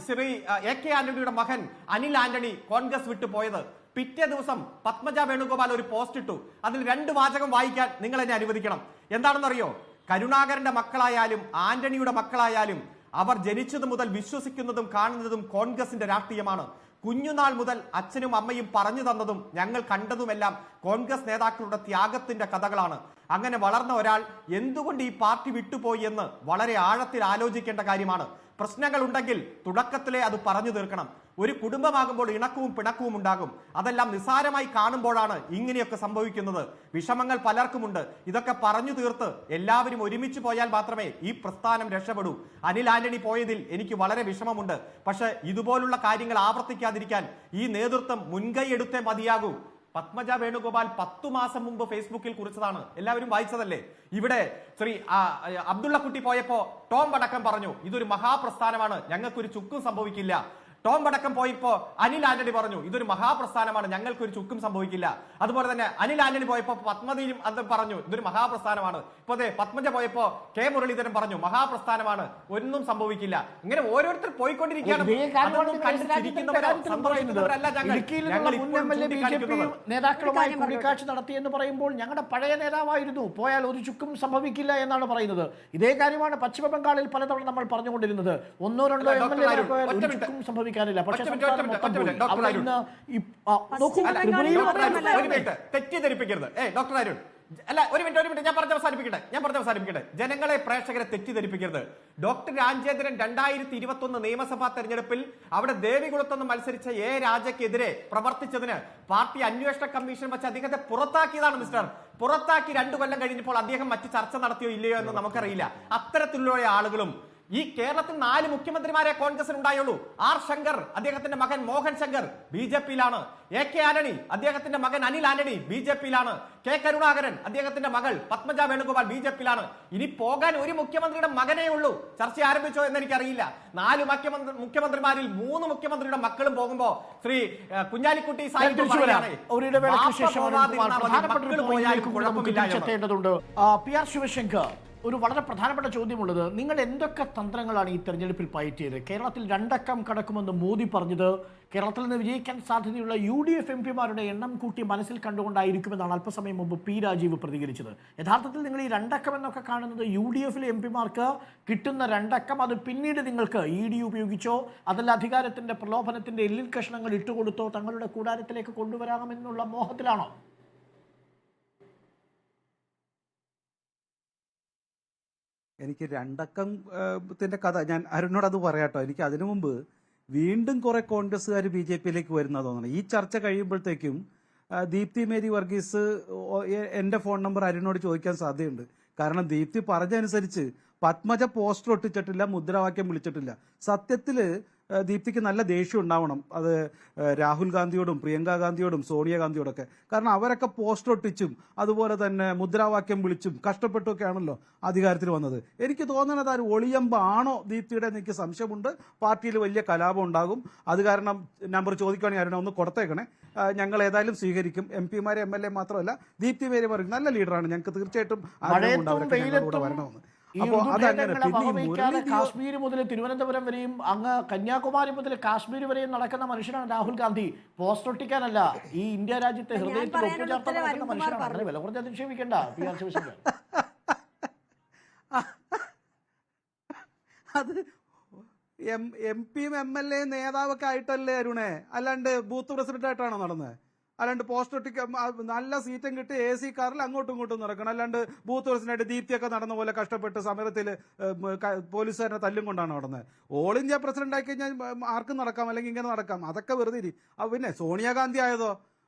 ശ്രീ AK ആന്റണിയുടെ മകൻ അനിൽ ആന്റണി കോൺഗ്രസ് വിട്ടു പോയത്. പിറ്റേ ദിവസം പത്മജ വേണുഗോപാൽ ഒരു പോസ്റ്റ് ഇട്ടു. അതിൽ 2 വാചകം വായിക്കാൻ നിങ്ങൾ എന്നെ അനുവദിക്കണം. എന്താണെന്നറിയോ? കരുണാകരന്റെ മക്കളായാലും ആന്റണിയുടെ മക്കളായാലും അവർ ജനിച്ചത് മുതൽ വിശ്വസിക്കുന്നതും കാണുന്നതും കോൺഗ്രസിന്റെ രാഷ്ട്രീയമാണ്. കുഞ്ഞുനാൾ മുതൽ അച്ഛനും അമ്മയും പറഞ്ഞു തന്നതും ഞങ്ങൾ കണ്ടതുമെല്ലാം കോൺഗ്രസ് നേതാക്കളുടെ ത്യാഗത്തിന്റെ കഥകളാണ്. അങ്ങനെ വളർന്ന ഒരാൾ എന്തുകൊണ്ട് ഈ പാർട്ടി വിട്ടുപോയി എന്ന് വളരെ ആഴത്തിൽ ആലോചിക്കേണ്ട കാര്യമാണ്. പ്രശ്നങ്ങൾ ഉണ്ടെങ്കിൽ തുടക്കത്തിലെ അത് പറഞ്ഞു തീർക്കണം. ഒരു കുടുംബമാകുമ്പോൾ ഇണക്കവും പിണക്കവും ഉണ്ടാകും. അതെല്ലാം നിസ്സാരമായി കാണുമ്പോഴാണ് ഇങ്ങനെയൊക്കെ സംഭവിക്കുന്നത്. വിഷമങ്ങൾ പലർക്കുമുണ്ട്. ഇതൊക്കെ പറഞ്ഞു തീർത്ത് എല്ലാവരും ഒരുമിച്ച് പോയാൽ മാത്രമേ ഈ പ്രസ്ഥാനം രക്ഷപ്പെടൂ. അനിൽ ആന്റണി പോയതിൽ എനിക്ക് വളരെ വിഷമമുണ്ട്. പക്ഷെ ഇതുപോലുള്ള കാര്യങ്ങൾ ആവർത്തിക്കാതിരിക്കാൻ ഈ നേതൃത്വം മുൻകൈ എടുത്തേ മതിയാകൂ. പത്മജ വേണുഗോപാൽ 10 മാസം മുമ്പ് ഫേസ്ബുക്കിൽ കുറിച്ചതാണ്, എല്ലാവരും വായിച്ചതല്ലേ. ഇവിടെ ശ്രീ അബ്ദുള്ള കുട്ടി പോയപ്പോ ടോം വടക്കം പറഞ്ഞു ഇതൊരു മഹാപ്രസ്ഥാനമാണ്, ഞങ്ങൾക്കൊരു ചുക്കും സംഭവിക്കില്ല. ടോം വടക്കം പോയപ്പോ അനിൽ ആന്റണി പറഞ്ഞു ഇതൊരു മഹാപ്രസ്ഥാനമാണ്, ഞങ്ങൾക്കൊരു ചുക്കും സംഭവിക്കില്ല. അതുപോലെ തന്നെ അനിൽ ആന്റണി പോയപ്പോ പത്മജയും അത് പറഞ്ഞു ഇതൊരു മഹാപ്രസ്ഥാനമാണ്. ഇപ്പൊ അതെ പത്മജ പോയപ്പോ K മുരളീധരൻ പറഞ്ഞു മഹാപ്രസ്ഥാനമാണ്, ഒന്നും സംഭവിക്കില്ല. ഇങ്ങനെ ഓരോരുത്തർ പോയിക്കൊണ്ടിരിക്കുകയാണ്. നേതാക്കളുമായി കൂടിക്കാഴ്ച നടത്തിയെന്ന് പറയുമ്പോൾ ഞങ്ങളുടെ പഴയ നേതാവായിരുന്നു, പോയാൽ ഒരു ചുക്കും സംഭവിക്കില്ല എന്നാണ് പറയുന്നത്. ഇതേ കാര്യമാണ് പശ്ചിമ ബംഗാളിൽ പലതവണ നമ്മൾ പറഞ്ഞുകൊണ്ടിരുന്നത്. 1-2 MLA പോയാൽ ഒരു ചുക്കും സംഭവിക്കില്ല. തെറ്റിദ്ധരിപ്പിക്കരുത്. ഡോക്ടർ അരുൺ അല്ല, ഒരു മിനിറ്റ് ഞാൻ പറഞ്ഞ് അവസാനിപ്പിക്കട്ടെ. ജനങ്ങളെ, പ്രേക്ഷകരെ തെറ്റിദ്ധരിപ്പിക്കരുത്. ഡോക്ടർ രാജേന്ദ്രൻ 2021 നിയമസഭാ തെരഞ്ഞെടുപ്പിൽ അവിടെ ദേവികുളത്തുനിന്ന് മത്സരിച്ച രാജയ്ക്കെതിരെ പ്രവർത്തിച്ചതിന് പാർട്ടി അന്വേഷണ കമ്മീഷൻ വെച്ച് അദ്ദേഹത്തെ പുറത്താക്കിയതാണ് മിസ്റ്റർ. പുറത്താക്കി 2 കൊല്ലം കഴിഞ്ഞപ്പോൾ അദ്ദേഹം മറ്റ് ചർച്ച നടത്തിയോ ഇല്ലയോ എന്ന് നമുക്കറിയില്ല. അത്തരത്തിലുള്ള ആളുകളും ഈ കേരളത്തിൽ 4 മുഖ്യമന്ത്രിമാരെ കോൺഗ്രസിന് ഉണ്ടായുള്ളൂ. R ശങ്കർ, അദ്ദേഹത്തിന്റെ മകൻ മോഹൻ ശങ്കർ BJP-യിലാണ്. AK ആന്റണി, അദ്ദേഹത്തിന്റെ മകൻ അനിൽ ആന്റണി BJP-യിലാണ്. K കരുണാകരൻ, അദ്ദേഹത്തിന്റെ മകൾ പത്മജ വേണുഗോപാൽ BJP-യിലാണ്. ഇനി പോകാൻ ഒരു മുഖ്യമന്ത്രിയുടെ മകനേ ഉള്ളൂ. ചർച്ച ആരംഭിച്ചോ എന്ന് എനിക്കറിയില്ല. 4 മുഖ്യമന്ത്രിമാരിൽ 3 മുഖ്യമന്ത്രിയുടെ മക്കളും പോകുമ്പോ ശ്രീ കുഞ്ഞാലിക്കുട്ടി PR ശിവശങ്കർ, ഒരു വളരെ പ്രധാനപ്പെട്ട ചോദ്യമുള്ളത്, നിങ്ങൾ എന്തൊക്കെ തന്ത്രങ്ങളാണ് ഈ തെരഞ്ഞെടുപ്പിൽ പയറ്റിയത്? കേരളത്തിൽ 2 അക്കം കടക്കുമെന്ന് മോദി പറഞ്ഞത് കേരളത്തിൽ നിന്ന് വിജയിക്കാൻ സാധ്യതയുള്ള UDF MP-മാരുടെ എണ്ണം കൂട്ടി മനസ്സിൽ കണ്ടുകൊണ്ടായിരിക്കുമെന്നാണ് അല്പസമയം മുമ്പ് P രാജീവ് പ്രതികരിച്ചത്. യഥാർത്ഥത്തിൽ നിങ്ങൾ ഈ 2 അക്കം എന്നൊക്കെ കാണുന്നത് UDF-ലെ MP-മാർക്ക് കിട്ടുന്ന 2 അക്കം അത് പിന്നീട് നിങ്ങൾക്ക് ED ഉപയോഗിച്ചോ അതല്ല അധികാരത്തിന്റെ പ്രലോഭനത്തിന്റെ എല്ലിൽ കഷ്ണങ്ങൾ ഇട്ടുകൊടുത്തോ തങ്ങളുടെ കൂടാരത്തിലേക്ക് കൊണ്ടുവരാമെന്നുള്ള മോഹത്തിലാണോ? എനിക്ക് 2 അക്കത്തിന്റെ കഥ ഞാൻ അരുണിനോട് അത് പറയാട്ടോ. എനിക്ക് അതിനു മുമ്പ് വീണ്ടും കുറെ കോൺഗ്രസ്സുകാർ BJP-യിലേക്ക് വരുന്ന തോന്നണം. ഈ ചർച്ച കഴിയുമ്പോഴത്തേക്കും ദീപ്തി മേരി വർഗീസ് എന്റെ ഫോൺ നമ്പർ അരുണിനോട് ചോദിക്കാൻ സാധ്യതയുണ്ട്. കാരണം ദീപ്തി പറഞ്ഞനുസരിച്ച് പത്മജ പോസ്റ്റർ ഒട്ടിച്ചിട്ടില്ല, മുദ്രാവാക്യം വിളിച്ചിട്ടില്ല. സത്യത്തില് ദീപ്തിക്ക് നല്ല ദേഷ്യം ഉണ്ടാവണം. അത് രാഹുൽ ഗാന്ധിയോടും പ്രിയങ്ക ഗാന്ധിയോടും സോണിയാഗാന്ധിയോടൊക്കെ. കാരണം അവരൊക്കെ പോസ്റ്റർ ഒട്ടിച്ചും അതുപോലെ തന്നെ മുദ്രാവാക്യം വിളിച്ചും കഷ്ടപ്പെട്ടുമൊക്കെയാണല്ലോ അധികാരത്തിൽ വന്നത്. എനിക്ക് തോന്നുന്നത് ഒരു ഒളിയമ്പാണോ ദീപ്തിയുടെ എനിക്ക് സംശയമുണ്ട്. പാർട്ടിയിൽ വലിയ കലാപം ഉണ്ടാകും. അത് കാരണം നമ്പർ ചോദിക്കുകയാണെങ്കിൽ ആരും ഒന്ന് കൊടുത്തേക്കണേ. ഞങ്ങൾ ഏതായാലും സ്വീകരിക്കും. MP-മാരെ MLA മാത്രമല്ല ദീപ്തി മേരി പറയും നല്ല ലീഡറാണ്, ഞങ്ങൾക്ക് തീർച്ചയായിട്ടും ആഗ്രഹമുണ്ട് അവരൊക്കെ ഞങ്ങളുടെ കൂടെ വരണമെന്ന്. അപ്പോൾ അതങ്ങനെ കാശ്മീർ മുതൽ തിരുവനന്തപുരം വരെയും അങ്ങ് കന്യാകുമാരി മുതൽ കാശ്മീർ വരെയും നടക്കുന്ന മനുഷ്യനാണ് രാഹുൽ ഗാന്ധി. പോസ്റ്റ് ഒട്ടിക്കാനല്ല, ഈ ഇന്ത്യ രാജ്യത്തെ ഹൃദയത്തിൽ ഒപ്പുചേർത്ത് നടക്കുന്ന മനുഷ്യനാണ്. അങ്ങനെ വില കുറച്ച് അധിക്ഷേപിക്കണ്ട PR ശിവശങ്കർ. അത് MP-യും MLA നേതാവൊക്കെ ആയിട്ടല്ലേ അരുണേ, അല്ലാണ്ട് ബൂത്ത് പ്രസിഡന്റ് ആയിട്ടാണോ നടന്നത്? അല്ലാണ്ട് പോസ്റ്റ് ഒട്ടിക്ക നല്ല സീറ്റും കിട്ടി AC കാറിൽ അങ്ങോട്ടും ഇങ്ങോട്ടും നടക്കണം. അല്ലാണ്ട് ബൂത്ത് പ്രസിഡന്റ് ദീപ്തിയൊക്കെ നടന്ന പോലെ കഷ്ടപ്പെട്ട് സമരത്തിൽ പോലീസുകാരനെ തല്ലും കൊണ്ടാണ് നടന്നത്. ഓൾ ഇന്ത്യ പ്രസിഡന്റ് ആയി കഴിഞ്ഞാൽ ആർക്കും നടക്കാം, അല്ലെങ്കിൽ ഇങ്ങനെ നടക്കാം. അതൊക്കെ വെറുതെ ഇരി. പിന്നെ സോണിയാഗാന്ധി ആയതോ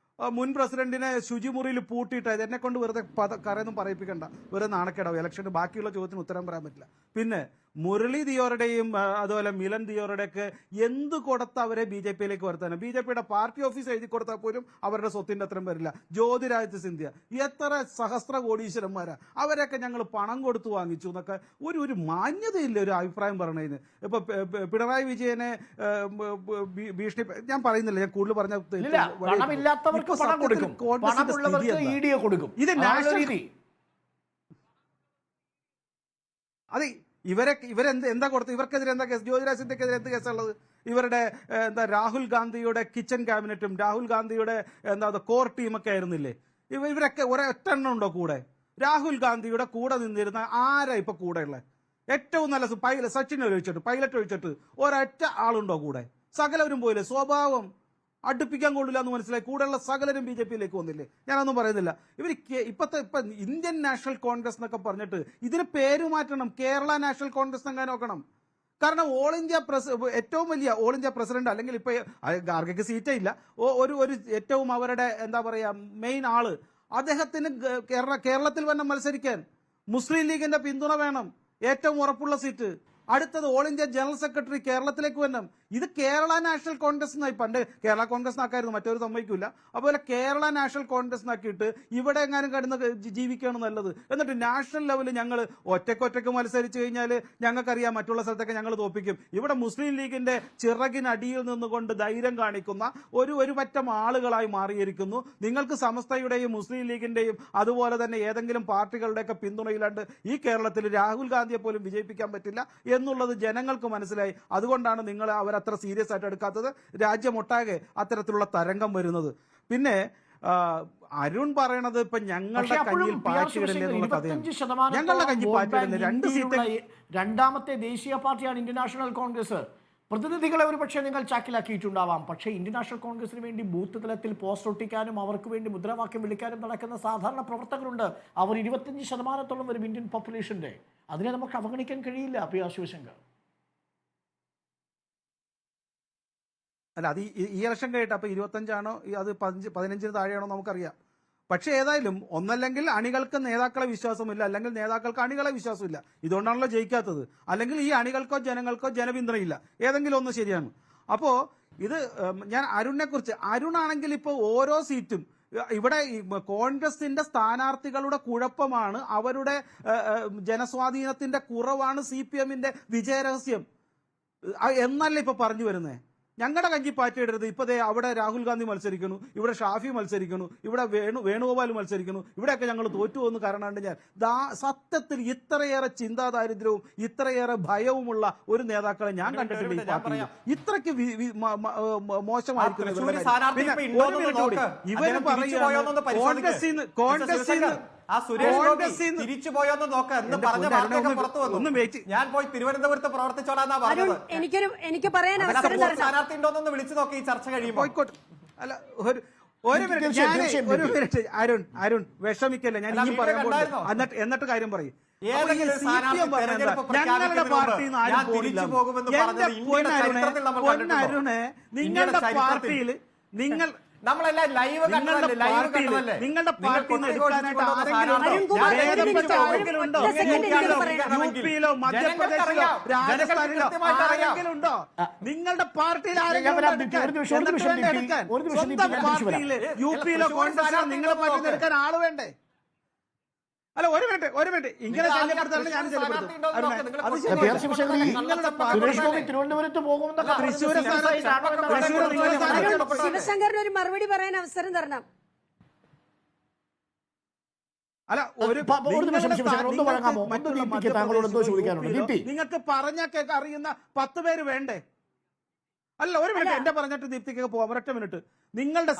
മുൻ പ്രസിഡന്റിനെ ശുചിമുറിയിൽ പൂട്ടിയിട്ടായത്. എന്നെ കൊണ്ട് വെറുതെ കറയൊന്നും പറയിപ്പിക്കണ്ട, വെറുതെ നാണക്കേടാവും. ഇലക്ഷന് ബാക്കിയുള്ള ചോദ്യത്തിന് ഉത്തരം പറയാൻ പറ്റില്ല. പിന്നെ മുരളി ദിയോറുടെയും അതുപോലെ മിലൻ ദിയോറുടെയൊക്കെ എന്ത് കൊടുത്ത അവരെ BJP-യിലേക്ക് വരുത്താനും, BJP-യുടെ പാർട്ടി ഓഫീസ് എഴുതി കൊടുത്താൽ പോലും അവരുടെ സ്വത്തിന്റെ അത്രയും വരില്ല. ജ്യോതിരാദിത്യ സിന്ധ്യ എത്ര സഹസ്ര കോടീശ്വരന്മാരാ, അവരൊക്കെ ഞങ്ങൾ പണം കൊടുത്തു വാങ്ങിച്ചു എന്നൊക്കെ ഒരു മാന്യതയില്ല ഒരു അഭിപ്രായം പറഞ്ഞതിന്. ഇപ്പൊ പിണറായി വിജയനെ ഭീഷണി ഞാൻ പറയുന്നില്ല, ഞാൻ കൂടുതൽ പറഞ്ഞ ഇത് അതെ ഇവരെന്താ കൊടുത്തത്? ഇവർക്കെതിരെ എന്താ കേസ്? ജ്യോതിരാദിത്യ സിന്ധ്യക്കെതിരെ എന്ത് കേസുള്ളത്? ഇവരുടെ രാഹുൽ ഗാന്ധിയുടെ കിച്ചൺ ക്യാബിനറ്റും രാഹുൽ ഗാന്ധിയുടെ കോർ ടീമൊക്കെ ആയിരുന്നില്ലേ? ഇവരൊക്കെ ഒരൊറ്റ എണ്ണം ഉണ്ടോ കൂടെ? രാഹുൽ ഗാന്ധിയുടെ കൂടെ നിന്നിരുന്ന ആരാ ഇപ്പൊ കൂടെ ഉള്ളത്? ഏറ്റവും നല്ല സച്ചിൻ ഒഴിച്ചിട്ട് പൈലറ്റ് ഒഴിച്ചിട്ട് ഒരൊറ്റ ആളുണ്ടോ കൂടെ? സകലവരും പോയില്ലേ? സ്വഭാവം അടുപ്പിക്കാൻ കൊള്ളില്ല എന്ന് മനസ്സിലായി. കൂടെയുള്ള സകലരും BJP-യിലേക്ക് വന്നില്ലേ? ഞാനൊന്നും പറയുന്നില്ല. ഇപ്പൊ ഇന്ത്യൻ നാഷണൽ കോൺഗ്രസ് എന്നൊക്കെ പറഞ്ഞിട്ട് ഇതിന് പേര് മാറ്റണം. കേരള നാഷണൽ കോൺഗ്രസ് അങ്ങനെ നോക്കണം. കാരണം ഓൾ ഇന്ത്യ ഏറ്റവും വലിയ ഓൾ ഇന്ത്യ പ്രസിഡന്റ്, അല്ലെങ്കിൽ ഇപ്പൊ ഗാർഗയ്ക്ക് സീറ്റേ ഇല്ല, ഒരു ഏറ്റവും അവരുടെ എന്താ പറയാ മെയിൻ ആള്, അദ്ദേഹത്തിന് കേരളത്തിൽ വന്ന് മത്സരിക്കാൻ മുസ്ലിം ലീഗിന്റെ പിന്തുണ വേണം. ഏറ്റവും ഉറപ്പുള്ള സീറ്റ്. അടുത്തത് ഓൾ ഇന്ത്യ ജനറൽ സെക്രട്ടറി കേരളത്തിലേക്ക് വരണം. ഇത് കേരള നാഷണൽ കോൺഗ്രസ് എന്നായി. പണ്ട് കേരള കോൺഗ്രസ് നാക്കായിരുന്നു, മറ്റൊരു സമ്മതിക്കില്ല. അതുപോലെ കേരള നാഷണൽ കോൺഗ്രസ് നാക്കിയിട്ട് ഇവിടെ എങ്ങാനും കടന്ന് ജീവിക്കുകയാണ് നല്ലത്. എന്നിട്ട് നാഷണൽ ലെവലിൽ ഞങ്ങൾ ഒറ്റയ്ക്കൊറ്റയ്ക്ക് മത്സരിച്ചു കഴിഞ്ഞാൽ ഞങ്ങൾക്കറിയാം മറ്റുള്ള സ്ഥലത്തൊക്കെ ഞങ്ങൾ തോപ്പിക്കും. ഇവിടെ മുസ്ലിം ലീഗിന്റെ ചിറകിനടിയിൽ നിന്നുകൊണ്ട് ധൈര്യം കാണിക്കുന്ന ഒരു പറ്റം ആളുകളായി മാറിയിരിക്കുന്നു. നിങ്ങൾക്ക് സമസ്തയുടെയും മുസ്ലിം ലീഗിന്റെയും അതുപോലെ തന്നെ ഏതെങ്കിലും പാർട്ടികളുടെയൊക്കെ പിന്തുണയിലാണ്ട് ഈ കേരളത്തിൽ രാഹുൽ ഗാന്ധിയെ പോലും വിജയിപ്പിക്കാൻ പറ്റില്ല എന്നുള്ളത് ജനങ്ങൾക്ക് മനസ്സിലായി. അതുകൊണ്ടാണ് നിങ്ങൾ അവരത്ര സീരിയസ് ആയിട്ട് എടുക്കാത്തത്. രാജ്യമൊട്ടാകെ അത്തരത്തിലുള്ള തരംഗം വരുന്നത്. പിന്നെ അരുൺ പറയണത് ഇപ്പൊ ഞങ്ങളുടെ കയ്യിൽ പാറ്റിയിടല്ലേ എന്നുള്ള കഥയാണ്. ഞങ്ങളുടെ കയ്യിൽ പാറ്റിയിടല്ലേ? 2 സീറ്റ് രണ്ടാമത്തെ ദേശീയ പാർട്ടിയാണ് ഇന്ത്യൻ നാഷണൽ കോൺഗ്രസ്. പ്രതിനിധികളെ ഒരു പക്ഷേ നിങ്ങൾ ചാക്കിലാക്കിയിട്ടുണ്ടാവാം. പക്ഷേ ഇന്ത്യൻ നാഷണൽ കോൺഗ്രസിന് വേണ്ടി ബൂത്ത് തലത്തിൽ പോസ്റ്റർ ഒട്ടിക്കാനും അവർക്ക് വേണ്ടി മുദ്രാവാക്യം വിളിക്കാനും നടക്കുന്ന സാധാരണ പ്രവർത്തകരുണ്ട്. അവർ 25% വരും ഇന്ത്യൻ പോപ്പുലേഷന്റെ. അതിനെ നമുക്ക് അവഗണിക്കാൻ കഴിയില്ല. PR ശിവശങ്കർ, അല്ല അത് ഈ ഇലക്ഷൻ കഴിഞ്ഞിട്ട് അപ്പൊ 25 അത് 15 താഴെയാണോ നമുക്കറിയാം. പക്ഷെ ഏതായാലും ഒന്നല്ലെങ്കിൽ അണികൾക്ക് നേതാക്കളെ വിശ്വാസമില്ല, അല്ലെങ്കിൽ നേതാക്കൾക്ക് അണികളെ വിശ്വാസമില്ല. ഇതുകൊണ്ടാണല്ലോ ജയിക്കാത്തത്. അല്ലെങ്കിൽ ഈ അണികൾക്കോ ജനങ്ങൾക്കോ ജനപിന്തുണയില്ല. ഏതെങ്കിലും ഒന്ന് ശരിയാണ്. അപ്പോ ഇത് ഞാൻ അരുണിനെ കുറിച്ച്, അരുണാണെങ്കിൽ ഇപ്പൊ ഓരോ സീറ്റും ഇവിടെ കോൺഗ്രസിന്റെ സ്ഥാനാർത്ഥികളുടെ കുഴപ്പമാണ്, അവരുടെ ജനസ്വാധീനത്തിന്റെ കുറവാണ് CPM-ന്റെ വിജയരഹസ്യം എന്നല്ല ഇപ്പൊ പറഞ്ഞു വരുന്നേ. ഞങ്ങളുടെ കഞ്ചി പാറ്റിയിടരുത്. ഇപ്പൊ അവിടെ രാഹുൽ ഗാന്ധി മത്സരിക്കുന്നു, ഇവിടെ ഷാഫി മത്സരിക്കുന്നു, ഇവിടെ വേണുഗോപാൽ മത്സരിക്കുന്നു. ഇവിടെയൊക്കെ ഞങ്ങൾ തോറ്റുപോകുന്നു. കാരണം ഞാൻ സത്യത്തിൽ ഇത്രയേറെ ചിന്താദാരിദ്ര്യവും ഇത്രയേറെ ഭയവുമുള്ള ഒരു നേതാക്കളെ ഞാൻ കണ്ടിട്ടില്ല ഈ പാർട്ടിയിൽ. ഇത്രയ്ക്ക് മോശമായിരിക്കുന്നു. ഇവര് പറയുന്നത് കോൺഗ്രസിന് തിരിച്ചു പോയോന്ന് നോക്ക് എന്ന് പറഞ്ഞ വാർത്തയൊക്കെ പുറത്തു വന്നു. ഞാൻ പോയി തിരുവനന്തപുരത്ത് പ്രവർത്തിച്ചോളാന്നാ പറഞ്ഞത്. എനിക്ക് പറയാൻ സ്ഥാനാർത്ഥി ഉണ്ടോന്നൊന്ന് വിളിച്ചു നോക്കി ഈ ചർച്ച കഴിയുമ്പോൾ. അല്ല ഒരു മിനിറ്റ് അരുൺ വിഷമിക്കല്ലേ, ഞാൻ ഇനിയും പറയാൻ പോകുന്നു. എന്നിട്ട് കാര്യം പറയും. ഞങ്ങളുടെ പാർട്ടിയിൽ നിന്ന് ആരും പോയില്ല. എന്റെ പൊന്നരുണെ, നിങ്ങളുടെ പാർട്ടിയിൽ നമ്മളെല്ലാം ലൈവ് കണ്ടതല്ലേ, ലൈവ് കണ്ടതല്ലേ? നിങ്ങളുടെ നിങ്ങൾ പാർട്ടിയിൽ നിന്ന് കൊട്ടിഘോഷിച്ച് എടുക്കാനായിട്ട് കൊണ്ടുവന്ന ആരെങ്കിലും ഉണ്ടോ? സ്ഥാനാർത്ഥി. ഭേദപ്പെട്ട ആരെങ്കിലും ഉണ്ടോ? ഒറ്റ സെക്കൻഡ് എനിക്ക് പറയാം. യുപിയിലോ മധ്യപ്രദേശിലോ രാജസ്ഥാനിലോ ആരെങ്കിലും ഉണ്ടോ? നിങ്ങളുടെ പാർട്ടിയിൽ ആരെങ്കിലും ഉണ്ടോ എടുക്കാൻ? എന്നിട്ട് വേണ്ടേ എടുക്കാൻ? സ്വന്തം പാർട്ടിയില് യുപിയിലോ കോൺഗ്രസിലോ നിങ്ങളുടെ പാർട്ടിയിൽ നിന്ന് എടുക്കാൻ ആള് വേണ്ടേ? അല്ല, ഒരു മിനിറ്റ് ഇങ്ങനെ ശല്യപ്പെടുത്താൻ ഞാൻ ശല്യപ്പെടുത്തും. അത് സുരേഷ് ഗോപി തിരുവനന്തപുരത്ത് പോകുമെന്നൊക്കെ തൃശ്ശൂർ ശിവശങ്കറിന് ഒരു മറുപടി പറയാൻ അവസരം തരണം. അല്ല, ഒരു നിമിഷം ശിവശങ്കർ ഒന്ന് വഴങ്ങാമോ? ഒന്ന് ദീപ്തിക്ക് താങ്കളോട് എന്തോ ചോദിക്കാനുണ്ട്. ദീപ്തി, നിങ്ങൾക്ക് പറഞ്ഞൊക്കെ അറിയുന്ന 10 പേര് വേണ്ടേ? അല്ല, ഒരു മിനിറ്റ് എന്റെ പറഞ്ഞിട്ട് ദീപ്തിക്ക് പോവാം. ഒരൊറ്റ മിനിറ്റ്. നിങ്ങളുടെ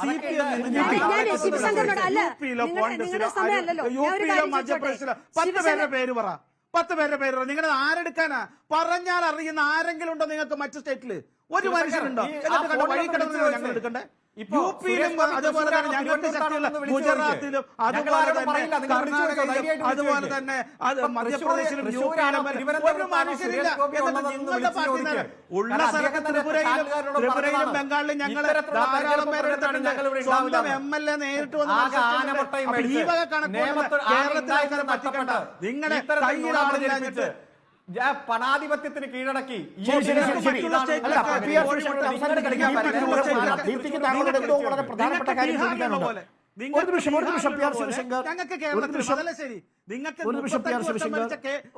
യുപിയിലോ മധ്യപ്രദേശിലോ 10 പേരുടെ പേര് പറ. 10 പേരുടെ പേര് പറ. നിങ്ങൾ ആരെടുക്കാനാ? പറഞ്ഞാൽ അറിയുന്ന ആരെങ്കിലും ഉണ്ടോ നിങ്ങൾക്ക് മറ്റു സ്റ്റേറ്റില്? ഒരു മനുഷ്യനുണ്ടോ? എന്നിട്ട് വഴി കിടന്നത് ഞങ്ങൾ എടുക്കണ്ടേ? യുപിയിലും അതുപോലെ തന്നെ ഞങ്ങൾക്ക് ശക്തിയുള്ള ഗുജറാത്തിലും അതുപോലെ തന്നെ കർണാടകയിലും അതുപോലെ തന്നെ മധ്യപ്രദേശിലും യുപിയിലും ഒരു മനുഷ്യരില്ല. എന്നിട്ട് നിങ്ങളുടെ പാർട്ടി ഉള്ള സ്ഥലത്ത് ത്രിപുരയിലും ബംഗാളിലും ഞങ്ങൾ ധാരാളം പേരെടുത്തിട്ടുണ്ട്. സ്വന്തം MLA നേരിട്ട് വന്ന് ഈ വക കണക്കുകൾ കേരളത്തിലെ ആൾക്കാരെ പറ്റിക്കണ്ട. നിങ്ങളുടെ കയ്യിലാളില്ല. പണാധിപത്യത്തിന് കീഴടക്കി ദീപ്തിക്ക് താങ്കളുടെ എന്തോ വളരെ പ്രധാനപ്പെട്ട കാര്യം ചോദിക്കാനുണ്ട്. ഒരു നിമിഷം ശിവശങ്കർ, ഞങ്ങൾക്ക് കേരളത്തിൽ ശരി നിങ്ങൾക്ക് ഒരു നിമിഷം